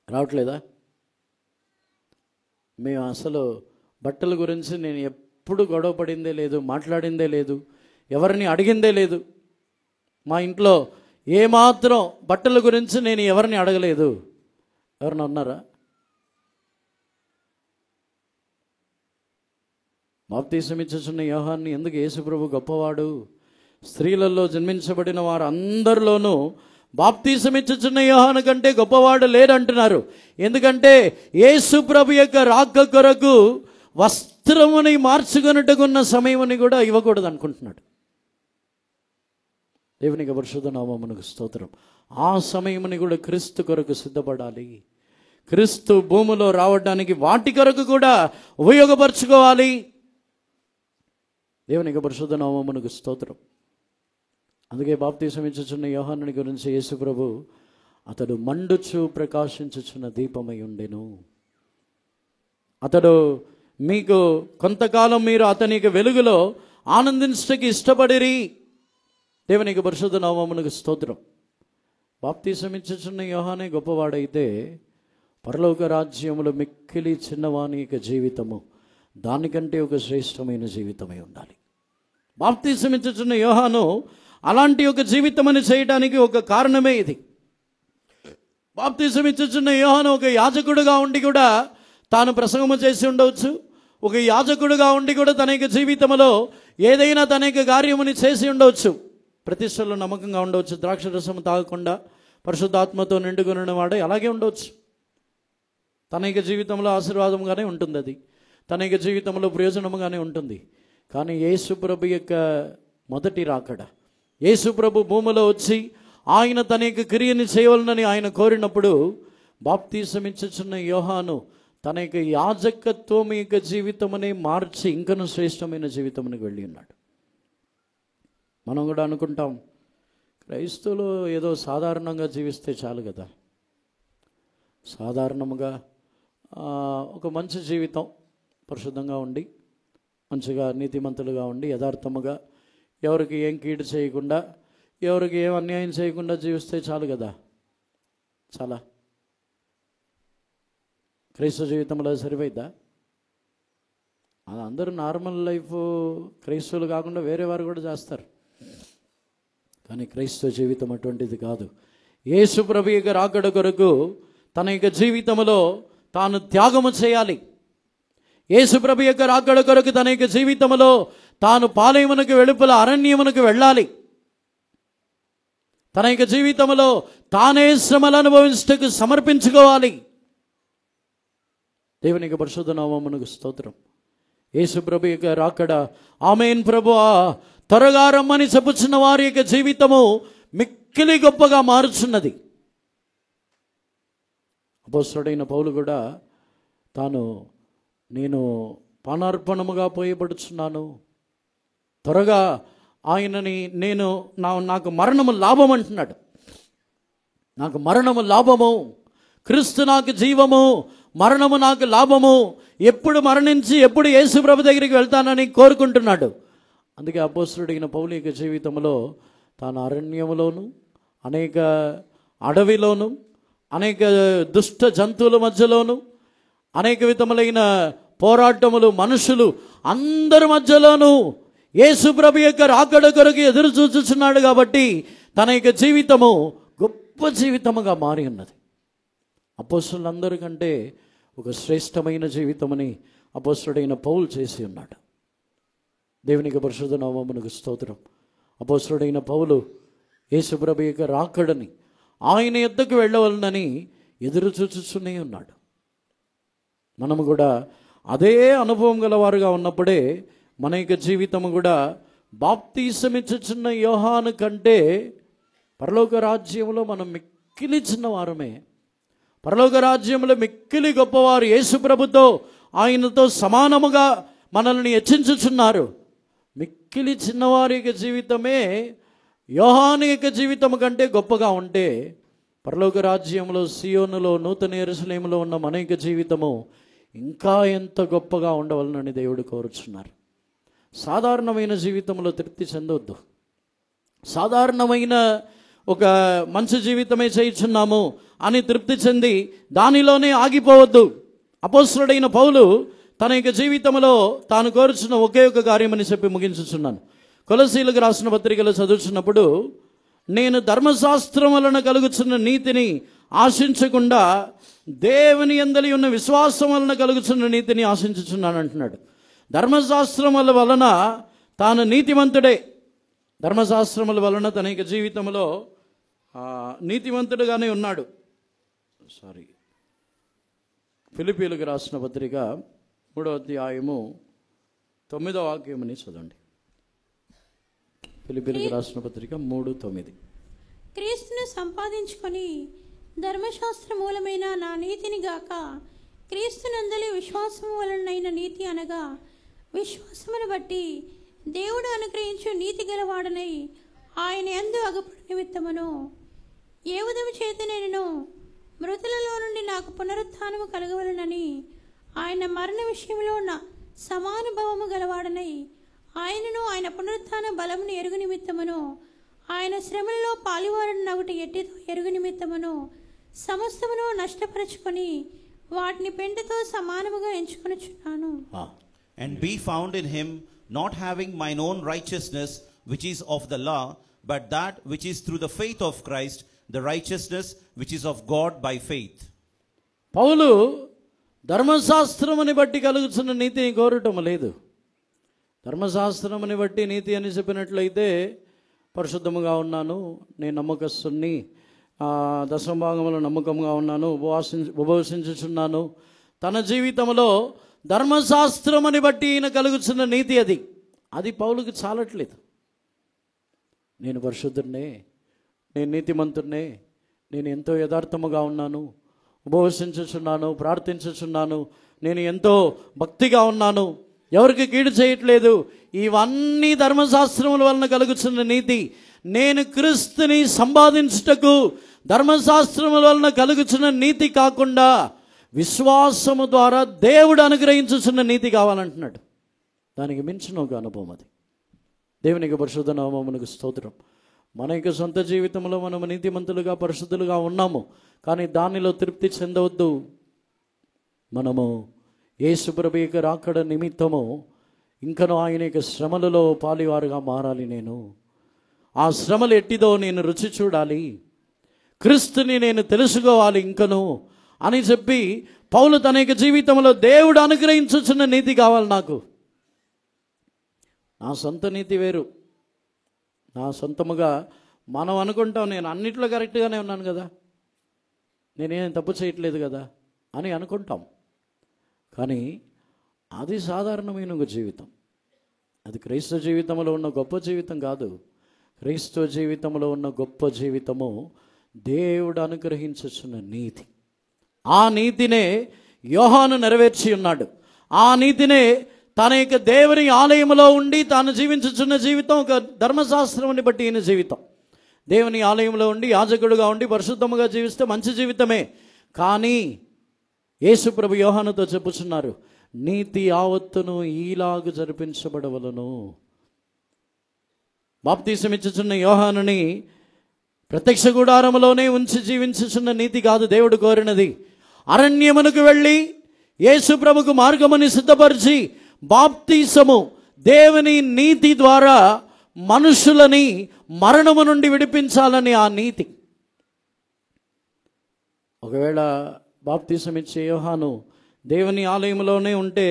[SPEAKER 1] రావట్లేదా? మేము అసలు బట్టల గురించి నేను ఎప్పుడు గొడవ పడిందే లేదు, మాట్లాడిందే లేదు, ఎవరిని అడిగిందే లేదు. మా ఇంట్లో ఏమాత్రం బట్టల గురించి నేను ఎవరిని అడగలేదు. ఎవరిని అన్నారా? బాప్తీసం ఇచ్చుచున్న యోహాన్ని ఎందుకు యేసుప్రభు గొప్పవాడు? స్త్రీలలో జన్మించబడిన వారు అందరిలోనూ బాప్తీసం ఇచ్చుచున్న యోహాను కంటే గొప్పవాడు లేడంటున్నారు. ఎందుకంటే యేసుప్రభు యొక్క రాక కొరకు వస్త్రముని మార్చుకొనుటకున్న సమయముని కూడా ఇవ్వకూడదు అనుకుంటున్నాడు. దేవునికి పరిశుద్ధ నామమునకు స్తోత్రం. ఆ సమయముని కూడా క్రీస్తు కొరకు సిద్ధపడాలి. క్రీస్తు భూమిలో రావడానికి వాటి కొరకు కూడా ఉపయోగపరచుకోవాలి. దేవునికి పరిశుద్ధ నామమునకు స్తోత్రం. అందుకే బాప్తీసం ఇచ్చుచున్న యోహానుని గురించి యేసు ప్రభు, అతడు మండుచు ప్రకాశించుచున్న దీపమై ఉండెను. అతడు మీకు కొంతకాలం మీరు అతనికి వెలుగులో ఆనందించడానికి ఇష్టపడిరి. దేవునికి పరిశుద్ధ నామమునకు స్తోత్రం. బాప్తీసం ఇచ్చుచున్న యోహానే గొప్పవాడైతే పరలోక రాజ్యములో మిక్కిలి చిన్నవాని యొక్క జీవితము దానికంటే ఒక శ్రేష్టమైన జీవితమై ఉండాలి. బాప్తీసం ఇచ్చుచున్న యోహాను అలాంటి ఒక జీవితమని చేయడానికి ఒక కారణమే ఇది. బాప్తీసం ఇచ్చుచున్న యోహాను ఒక యాజకుడుగా ఉండి కూడా తాను ప్రసంగము చేసి ఉండవచ్చు. ఒక యాజకుడుగా ఉండి కూడా తన యొక్క జీవితంలో ఏదైనా తన యొక్క కార్యముని చేసి ఉండవచ్చు. ప్రతిష్టలో నమ్మకంగా ఉండవచ్చు. ద్రాక్ష రసం తాగకుండా పరిశుద్ధాత్మతో నిండుకున్న వాడే అలాగే ఉండవచ్చు. తన యొక్క జీవితంలో ఆశీర్వాదంగానే ఉంటుంది, అది తన యొక్క జీవితంలో ప్రయోజనముగానే ఉంటుంది. కానీ యేసు ప్రభు యొక్క మొదటి రాకడ, యేసు ప్రభు భూమిలో వచ్చి ఆయన తన యొక్క క్రియని చేయవలనని ఆయన కోరినప్పుడు బాప్తీసం ఇచ్చుచున్న యోహాను తన యొక్క యాజకత్వం యొక్క జీవితమని మార్చి ఇంకనూ శ్రేష్టమైన జీవితమునికి వెళ్ళి ఉన్నాడు. మనం కూడా అనుకుంటాం, క్రైస్తవులు ఏదో సాధారణంగా జీవిస్తే చాలు కదా, సాధారణముగా ఒక మంచి జీవితం, పరిశుద్ధంగా ఉండి మంచిగా నీతిమంతులుగా ఉండి యథార్థముగా ఎవరికి ఏం కీడు చేయకుండా ఎవరికి ఏం అన్యాయం చేయకుండా జీవిస్తే చాలు కదా. చాలా క్రైస్తవ జీవితంలో సరిపోయిద్దా? అది అందరూ నార్మల్ లైఫ్ క్రైస్తవులు కాకుండా వేరే వారు కూడా చేస్తారు. కానీ క్రైస్తవ జీవితం అటువంటిది కాదు. యేసు ప్రభు యొక్క రాకడ కొరకు తన యొక్క జీవితంలో తాను త్యాగము చేయాలి. యేసు ప్రభు యొక్క రాకడ కొరకు తన యొక్క జీవితంలో తాను పాలయమునకు వెలుపల అరణ్యమునకు వెళ్ళాలి. తన యొక్క జీవితంలో తానే శ్రమలు అనుభవించటకు సమర్పించుకోవాలి. దేవునికి పరిశుద్ధ నామమునకు స్తోత్రం. యేసు ప్రభు యొక్క రాకడ, ఆమేన్ ప్రభువా త్వరగా రమ్మని చెప్పుచున్న వారి యొక్క జీవితము మిక్కిలి గొప్పగా మారుచున్నది. అపోస్తలుడైన పౌలు కూడా నేను పానార్పణముగా పోయబడుచున్నాను, త్వరగా ఆయనని నాకు మరణము లాభం అంటున్నాడు. నాకు మరణము లాభము, క్రీస్తు నాకు జీవము, మరణము నాకు లాభము. ఎప్పుడు మరణించి ఎప్పుడు యేసు ప్రభు దగ్గరికి వెళ్తానని కోరుకుంటున్నాడు. అందుకే అపోస్తలుడైన పౌలు యొక్క జీవితంలో తాను అరణ్యములోను, అనేక అడవిలోను, అనేక దుష్ట జంతువుల మధ్యలోను, అనేక విధములైన పోరాటములు, మనుషులు అందరి మధ్యలోనూ యేసు ప్రభు యొక్క రాకడ కొరకు ఎదురు చూచుచున్నాడు. కాబట్టి తన యొక్క జీవితము గొప్ప జీవితముగా మారి ఉన్నది. అపోస్తలులందరికంటే ఒక శ్రేష్టమైన జీవితమని అపోస్తలుడైన పౌలు చేసి ఉన్నాడు. దేవునికి పరిశుద్ధ నామమునకు స్తోత్రం. అపోస్తలుడైన పౌలు యేసు ప్రభు యొక్క రాకడని, ఆయన యొద్దకు వెళ్ళవలనని ఎదురు చూచుచునే ఉన్నాడు. మనము కూడా అదే అనుభవం గలవారుగా ఉన్నప్పుడే మన యొక్క జీవితము కూడా బాప్తీసమిచ్చుచున్న యోహాను కంటే పరలోక రాజ్యంలో మనం మిక్కిలి చిన్నవారమే. పరలోక రాజ్యంలో మిక్కిలి గొప్పవారు యేసు ప్రభుతో, ఆయనతో సమానముగా మనల్ని హెచ్చించుచున్నారు. మిక్కిలి చిన్నవారి యొక్క జీవితమే యోహాను యొక్క జీవితం కంటే గొప్పగా ఉంటే, పరలోక రాజ్యంలో సియోనులో నూతన యెరూషలేములో ఉన్న మన యొక్క జీవితము ఇంకా ఎంత గొప్పగా ఉండవలనని దేవుడు కోరుచున్నారు. సాధారణమైన జీవితంలో తృప్తి చెందవద్దు. సాధారణమైన ఒక మంచి జీవితమే చేయుచున్నాము అని తృప్తి చెంది దానిలోనే ఆగిపోవద్దు. అపోస్తలుడైన పౌలు తన యొక్క జీవితంలో తాను కోరుచున్న ఒకే ఒక కార్యమని చెప్పి ముగించుచున్నాను. కొలసీలకు రాసిన పత్రికలో చదువుతున్నప్పుడు, నేను ధర్మశాస్త్రం వలన కలుగుచున్న నీతిని ఆశించకుండా దేవుని యందలి ఉన్న విశ్వాసం వలన కలుగుచున్న నీతిని ఆశించుచున్నాను అంటున్నాడు. ధర్మశాస్త్రముల వలన తాను నీతిమంతుడే. ధర్మశాస్త్రముల వలన తన యొక్క జీవితంలో నీతిమంతుడుగానే ఉన్నాడు. ఫిలిప్పీలకు రాసిన పత్రిక 3వ అధ్యాయము 9వ వాక్యమని చదవండి. ఫిలిప్పీలకు రాసిన పత్రిక 3:9.
[SPEAKER 2] క్రీస్తును సంపాదించుకొని ధర్మశాస్త్ర మూలమైన నా నీతిని గాక క్రీస్తునందలి విశ్వాసము వలనైన నీతి అనగా విశ్వాసమును బట్టి దేవుడు అనుగ్రహించు నీతి గలవాడనై ఆయన యందు అగపడు నిమిత్తమును ఏ విధము చేత నేను మృతులలో నుండి నాకు పునరుత్థానము కలగవలనని ఆయన మరణ విషయంలో నా సమానుభవము గలవాడనై ఆయనను ఆయన పునరుత్థాన బలమును ఎరుగు నిమిత్తమును ఆయన శ్రమలలో పాలువారనగుట ఎట్టితో ఎరుగు నిమిత్తమును సమస్తమును నష్టపరచుకొని వాటిని పెంటతో సమానముగా ఎంచుకొనుచున్నాను.
[SPEAKER 3] And be found in him, not having mine own righteousness which is of the law, but that which is through the faith of Christ, the righteousness which is of God by faith.
[SPEAKER 1] పౌలు ధర్మశాస్త్రముని బట్టి కలుగుతున్న నీతిని కోరటం లేదు. ధర్మశాస్త్రముని బట్టి నీతి అని చెప్పినట్లయితే పరిశుద్ధముగా ఉన్నాను, నేను నమ్మకస్తుని, దశమభాగంలో నమ్మకంగా ఉన్నాను, ఉపవసించుచున్నాను. తన జీవితంలో ధర్మశాస్త్రముని బట్టి ఈయన కలుగుతున్న నీతి అది పౌలుకి చాలట్లేదు. నేను పరిశుద్ధుడినే, నేను నీతిమంతుడినే, నేను ఎంతో యథార్థముగా ఉన్నాను, ఉపవసించుచున్నాను, ప్రార్థించుచున్నాను, నేను ఎంతో భక్తిగా ఉన్నాను, ఎవరికి కీడు చేయట్లేదు, ఇవన్నీ ధర్మశాస్త్రముల వలన కలుగుతున్న నీతి. నేను క్రీస్తుని సంపాదించుటకు ధర్మశాస్త్రముల వలన కలుగుతున్న నీతి కాకుండా విశ్వాసము ద్వారా దేవుడు అనుగ్రహించుచున్న నీతి కావాలంటున్నాడు. దానికి మించిన ఒక అనుభవం అది. దేవునికి పరిశుద్ధ నామమునకు స్తోత్రం. మన యొక్క సొంత జీవితంలో మనము నీతిమంతులుగా పరిశుద్ధులుగా ఉన్నాము, కానీ దానిలో తృప్తి చెందవద్దు. మనము యేసు ప్రభువు యొక్క రాకడ నిమిత్తము ఇంకనూ ఆయన యొక్క శ్రమలలో పాలివారుగా మారాలి. నేను ఆ శ్రమలు ఎట్టిదో నేను రుచి చూడాలి, క్రీస్తుని నేను తెలుసుకోవాలి ఇంకను అని చెప్పి పౌలు తన యొక్క జీవితంలో దేవుడు అనుగ్రహించుచున్న నీతి కావాలి నాకు. నా సొంత నీతి వేరు. నా సొంతముగా మనం అనుకుంటాం, నేను అన్నిట్లో కరెక్ట్గానే ఉన్నాను కదా, నేనేం తప్పు చేయట్లేదు కదా అని అనుకుంటాం. కానీ అది సాధారణమైన ఒక జీవితం. అది క్రైస్తవ జీవితంలో ఉన్న గొప్ప జీవితం కాదు. క్రైస్తవ జీవితంలో ఉన్న గొప్ప జీవితము దేవుడు అనుగ్రహించుచున్న నీతి. ఆ నీతినే యోహాను నెరవేర్చి ఉన్నాడు. ఆ నీతినే తన యొక్క దేవుని ఆలయంలో ఉండి తాను జీవించుచున్న జీవితం ఒక ధర్మశాస్త్రముని బట్టి ఈయన జీవితం. దేవుని ఆలయంలో ఉండి యాజకుడుగా ఉండి పరిశుద్ధముగా జీవిస్తే మంచి జీవితమే. కానీ యేసు ప్రభు యోహానుతో చెప్పుచున్నారు, నీతి యావత్తును ఈలాగు జరిపించబడవలను. బాప్తీసమిచ్చుచున్న యోహానుని ప్రత్యక్ష గుడారములోనే ఉంచి జీవించుచున్న నీతి కాదు దేవుడు కోరినది. అరణ్యమునకు వెళ్ళి యేసు ప్రభుకు మార్గముని సిద్ధపరిచి బాప్తీసము దేవుని నీతి ద్వారా మనుషులని మరణము నుండి విడిపించాలని ఆ నీతి. ఒకవేళ బాప్తీసం ఇచ్చే యోహాను దేవుని ఆలయంలోనే ఉంటే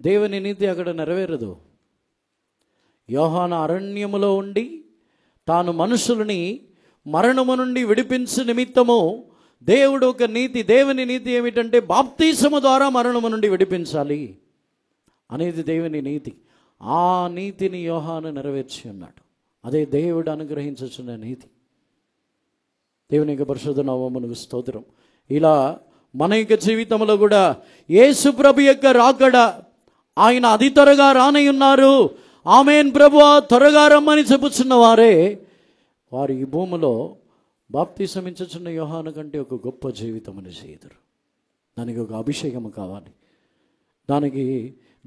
[SPEAKER 1] దేవుని నీతి అక్కడ నెరవేరదు. యోహాను అరణ్యములో ఉండి తాను మనుషులని మరణము నుండి విడిపించే నిమిత్తము దేవుడు ఒక నీతి, దేవుని నీతి ఏమిటంటే బాప్తీసము ద్వారా మరణము నుండి విడిపించాలి అనేది దేవుని నీతి. ఆ నీతిని యోహాను నెరవేర్చి ఉన్నాడు. అదే దేవుడు అనుగ్రహించుచున్న నీతి. దేవుని యొక్క పరిశుద్ధ నామమునకు స్తోత్రం. ఇలా మన యొక్క జీవితంలో కూడా యేసు ప్రభు యొక్క రాకడ, ఆయన అతి త్వరగా రానయ్యున్నారు, ఆమేన్ ప్రభువా త్వరగా రమ్మని చెప్పుచున్న వారే వారు ఈ భూమిలో బాప్తీసమిచ్చుచున్న యోహాను కంటే ఒక గొప్ప జీవితమని చేయుదురు. దానికి ఒక అభిషేకం కావాలి, దానికి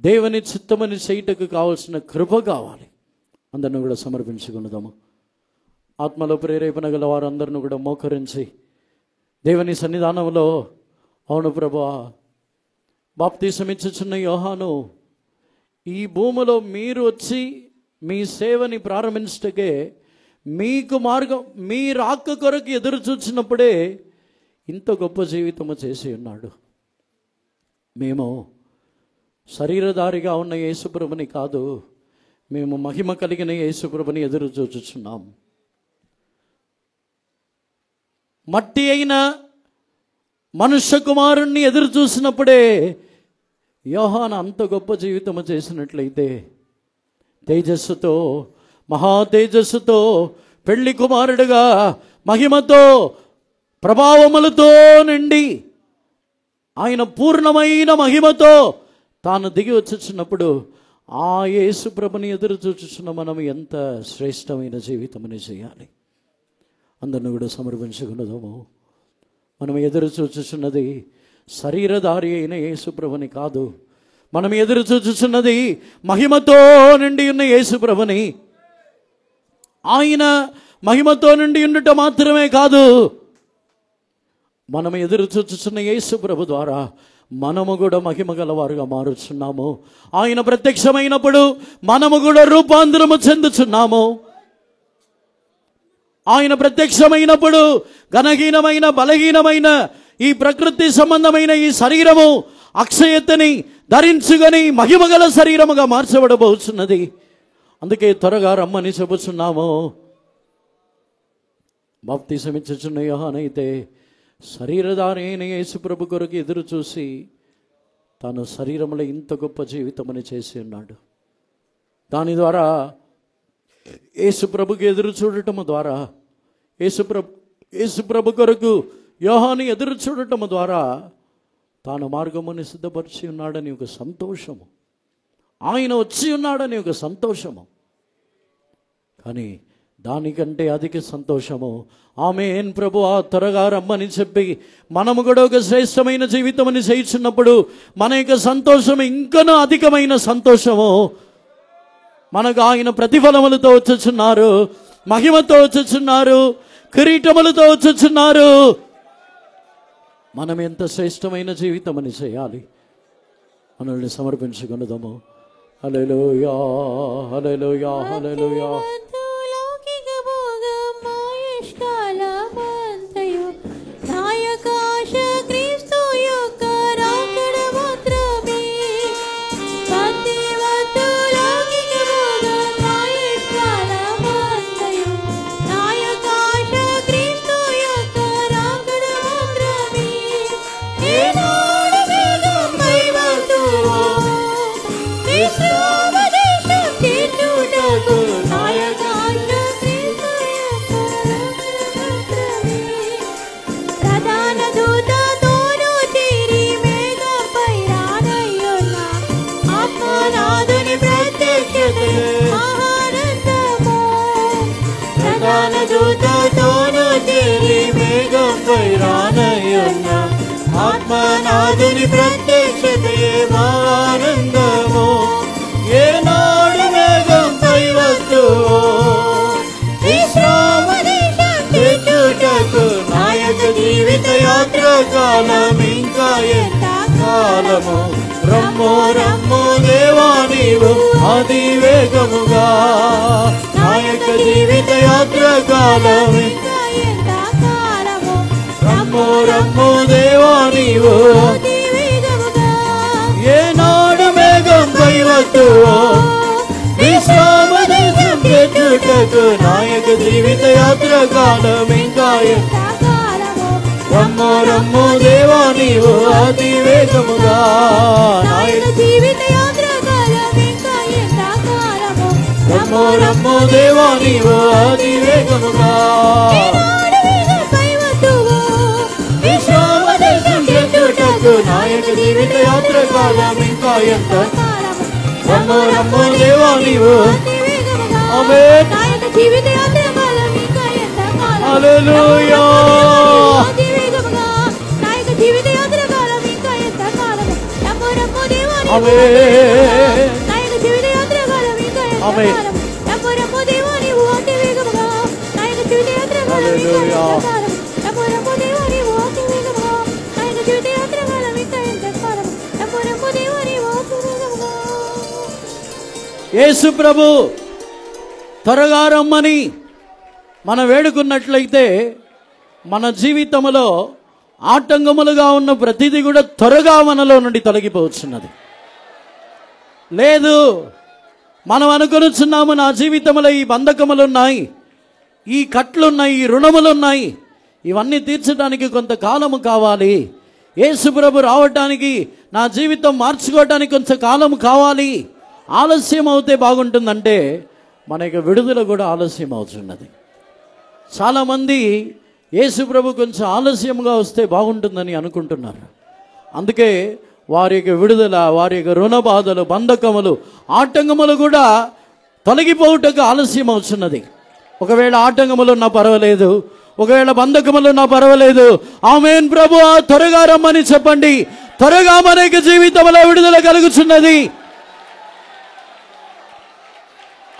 [SPEAKER 1] దేవుని చిత్తమని చేయుటకు కావాల్సిన కృప కావాలి. అందరిని కూడా సమర్పించుకున్నదాము. ఆత్మలో ప్రేరేపణ గల వారందరిని కూడా మోకరించి దేవుని సన్నిధానంలో, అవును ప్రభువా బాప్తీసమిచ్చుచున్న యోహాను ఈ భూమిలో మీరు వచ్చి మీ సేవని ప్రారంభించటకే మీకు మార్గం, మీ రాక కొరకు ఎదురు చూచినప్పుడే ఇంత గొప్ప జీవితము చేసి ఉన్నాడు. మేము శరీరధారిగా ఉన్న యేసుప్రభుని కాదు, మేము మహిమ కలిగిన యేసుప్రభుని ఎదురు చూచుచున్నాం. మట్టి అయిన మనుష్య కుమారుణ్ణి ఎదురు చూసినప్పుడే యోహాను అంత గొప్ప జీవితము చేసినట్లయితే తేజస్సుతో, మహా తేజస్సుతో, పెళ్లి కుమారుడుగా మహిమతో ప్రభావములతో నిండి ఆయన పూర్ణమైన మహిమతో తాను దిగి వచ్చుచున్నప్పుడు ఆ యేసు ప్రభుని ఎదురు చూచుచున్న మనం ఎంత శ్రేష్టమైన జీవితమని చేయాలి. అందరిని కూడా సమర్పించగలదాము. మనం ఎదురు చూచుచున్నది శరీరధారి అయిన యేసు ప్రభుని కాదు. మనం ఎదురు చూచుచున్నది మహిమతో నిండి ఉన్న యేసు ప్రభుని. ఆయన మహిమతో నిండి ఉండుట మాత్రమే కాదు, మనం ఎదురు చూచుచున్న యేసు ప్రభు ద్వారా మనము కూడా మహిమ గలవారుగా మారుచున్నాము. ఆయన ప్రత్యక్షమైనప్పుడు మనము కూడా రూపాంతరము చెందుచున్నాము. ఆయన ప్రత్యక్షమైనప్పుడు ఘనహీనమైన బలహీనమైన ఈ ప్రకృతి సంబంధమైన ఈ శరీరము అక్షయతని ధరించుకొని మహిమగల శరీరముగా మార్చబడబోతున్నది. అందుకే త్వరగా రమ్మని చెబుతున్నాము. బాప్తిసం ఇచ్చుచున్న యోహానైతే శరీరధారి అయిన యేసు ప్రభు కొరకు ఎదురు చూసి తాను శరీరంలో ఇంత గొప్ప జీవితమని చేసి ఉన్నాడు. దాని ద్వారా యేసు ప్రభుకి ఎదురు చూడటము ద్వారా, యేసు ప్రభు కొరకు యోహాను ఎదురు చూడటము ద్వారా తాను మార్గముని సిద్ధపరిచి ఉన్నాడని ఒక సంతోషము, ఆయన వచ్చి ఉన్నాడని ఒక సంతోషము. కానీ దానికంటే అధిక సంతోషము ఆమేన్ ప్రభు ఆ త్వరగా రమ్మని చెప్పి మనము కూడా ఒక శ్రేష్టమైన జీవితం అని చేయుచున్నప్పుడు మన యొక్క సంతోషము ఇంకనూ అధికమైన సంతోషము. మనకు ఆయన ప్రతిఫలములతో వచ్చుచున్నారు, మహిమతో వచ్చుచున్నారు, కిరీటములతో వచ్చుచున్నారు. మనం ఎంత శ్రేష్టమైన జీవితం అని చేయాలి. మనల్ని సమర్పించుకొనుదాము. హల్లెలూయా హల్లెలూయా హల్లెలూయా.
[SPEAKER 4] ఆత్మనాథుని ప్రత్యక్షతే ఆనందము. ఏనాడు మేఘంపై వస్తువో విశ్రామదేశం తెచ్చుటకు నాయక జీవిత యాత్ర కాలం ఇంకా ఎంత కాలము. రమ్మో రమ్మో దేవా నీవు అతి వేగముగా, నాయక జీవిత యాత్ర కాలం ఇంకా ఎంత కాలము. రమ్మో రమ్మో దేవా నీవు ఏనాడు మేఘంపై వస్తువో విశ్రామదేశం తెచ్చుటకు నాయక జీవిత యాత్ర కాలం ఇంకా ఎంత కాలము. రమ్మో రమ్మో దేవా నీవు అతి వేగముగా, నాయక జీవిత యాత్ర కాలం ఇంకా ఎంత కాలము. రమ్మో రమ్మో దేవా నీవు అతి వేగముగా, నాయక జీవిత యాత్ర కాలం ఇంకా ఎంత కాలము. రమ్మో రమ్మో దేవా నీవు ఆమేన్. నాయక జీవిత యాత్ర కాలం ఇంకా ఎంత కాలము. హల్లెలూయా. నాయక జీవిత యాత్ర కాలం ఇంకా ఎంత కాలము. రమ్మో రమ్మో దేవా నీవు ఆమేన్. నాయక జీవిత యాత్ర కాలం ఇంకా ఎంత కాలము. రమ్మో రమ్మో దేవా నీవు అతి వేగముగా, నాయక జీవిత యాత్ర కాలం ఇంకా ఎంత కాలము. రమ్మో రమ్మో దేవా నీవు అతి వేగముగా, నాయక జీవిత యాత్ర కాలం ఇంకా ఎంత కాలము. రమ్మో రమ్మో దేవా నీవు అతి వేగముగా.
[SPEAKER 1] యేసు ప్రభు త్వరగా రమ్మని మనం వేడుకున్నట్లయితే మన జీవితంలో ఆటంకములుగా ఉన్న ప్రతిదీ కూడా త్వరగా మనలో నుండి తొలగిపోవచ్చున్నది. లేదు మనం అనుకొనుచున్నాము నా జీవితంలో ఈ బంధకములున్నాయి, ఈ కట్లున్నాయి, ఈ రుణములున్నాయి, ఇవన్నీ తీర్చడానికి కొంతకాలము కావాలి, యేసు ప్రభు రావటానికి నా జీవితం మార్చుకోవటానికి కొంచెం కాలం కావాలి, ఆలస్యం అవుతే బాగుంటుందంటే మన యొక్క విడుదల కూడా ఆలస్యం అవుతున్నది. చాలామంది యేసు ప్రభు కొంచెం ఆలస్యంగా వస్తే బాగుంటుందని అనుకుంటున్నారు. అందుకే వారి యొక్క విడుదల, వారి యొక్క రుణ బాధలు, బంధకములు, ఆటంకములు కూడా తొలగిపోవుటకు ఆలస్యం అవుతున్నది. ఒకవేళ ఆటంకములు ఉన్నా పర్వాలేదు, ఒకవేళ బంధకములు ఉన్నా పర్వాలేదు, ఆమేన్ ప్రభువా త్వరగా రమ్మని చెప్పండి. త్వరగా మన యొక్క జీవితంలో విడుదల కలుగుచున్నది.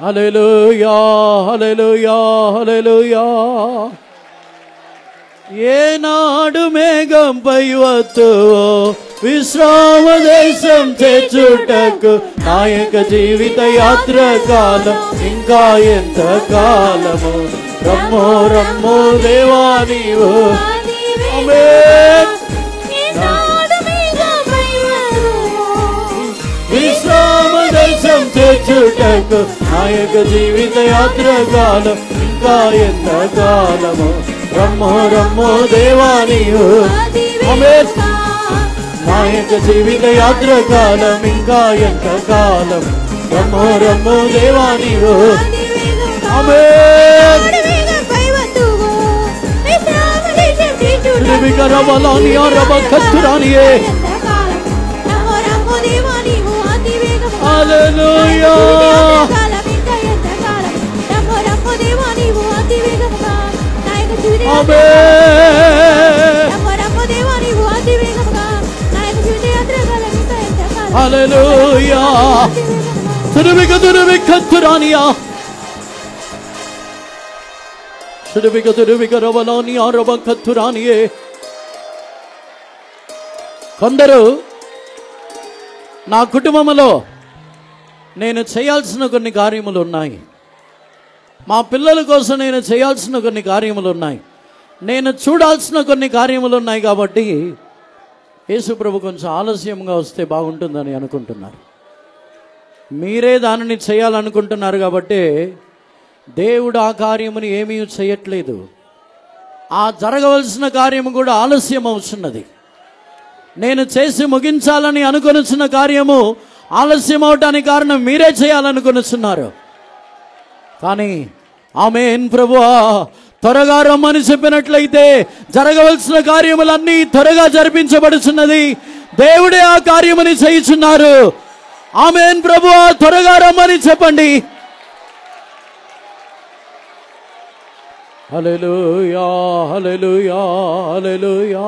[SPEAKER 1] హల్లెలూయా, హల్లెలూయా, హల్లెలూయా. ఏనాడు మేఘంపై వత్తువో విశ్రామ దేశం చేర్చుటకు నా యొక్క జీవిత యాత్ర కాలం ఇంకా ఎంత కాలము. రమ్మో రమ్మో దేవా నీవు. ఆమేన్. విశ్రామ దేశం చేర్చుటకు నా యొక్క జీవిత యాత్ర కాలం ఇంకా ఎంత కాలము. రమ్మో రమ్మో దేవా నీవు. ఆమేన్. నా యొక్క జీవిత యాత్ర కాలం ఇంకా ఎంత కాలం. రమ్మో రమ్మో దేవా నీవు. ఆమేన్. హల్లెలూయా. హల్లెలూయా. తురువిక తురువిక తురానియా. తురువిక తురువిక రవలానియా రవక తురానియే. కొందరు నా కుటుంబంలో నేను చేయాల్సిన కొన్ని కార్యములు ఉన్నాయి, మా పిల్లల కోసం నేను చేయాల్సిన కొన్ని కార్యములు ఉన్నాయి, నేను చూడాల్సిన కొన్ని కార్యములు ఉన్నాయి. కాబట్టి యేసు ప్రభు కొంచెం ఆలస్యంగా వస్తే బాగుంటుందని అనుకుంటున్నారు. మీరే దానిని చేయాలనుకుంటున్నారు కాబట్టి దేవుడు ఆ కార్యముని ఏమీ చేయట్లేదు. ఆ జరగవలసిన కార్యము కూడా ఆలస్యం అవుతున్నది. నేను చేసి ముగించాలని అనుకొనిచున్న కార్యము ఆలస్యం అవటానికి కారణం మీరే చేయాలనుకొనిచున్నారు. కానీ ఆమేన్ ప్రభువా త్వరగా రమ్మని చెప్పినట్లయితే జరగవలసిన కార్యములన్నీ త్వరగా జరిపించబడుచున్నది. దేవుడే ఆ కార్యముని చేయుచున్నారు. ఆమేన్ ప్రభువా త్వరగా రమ్మని చెప్పండి. హల్లెలూయా, హల్లెలూయా, హల్లెలూయా.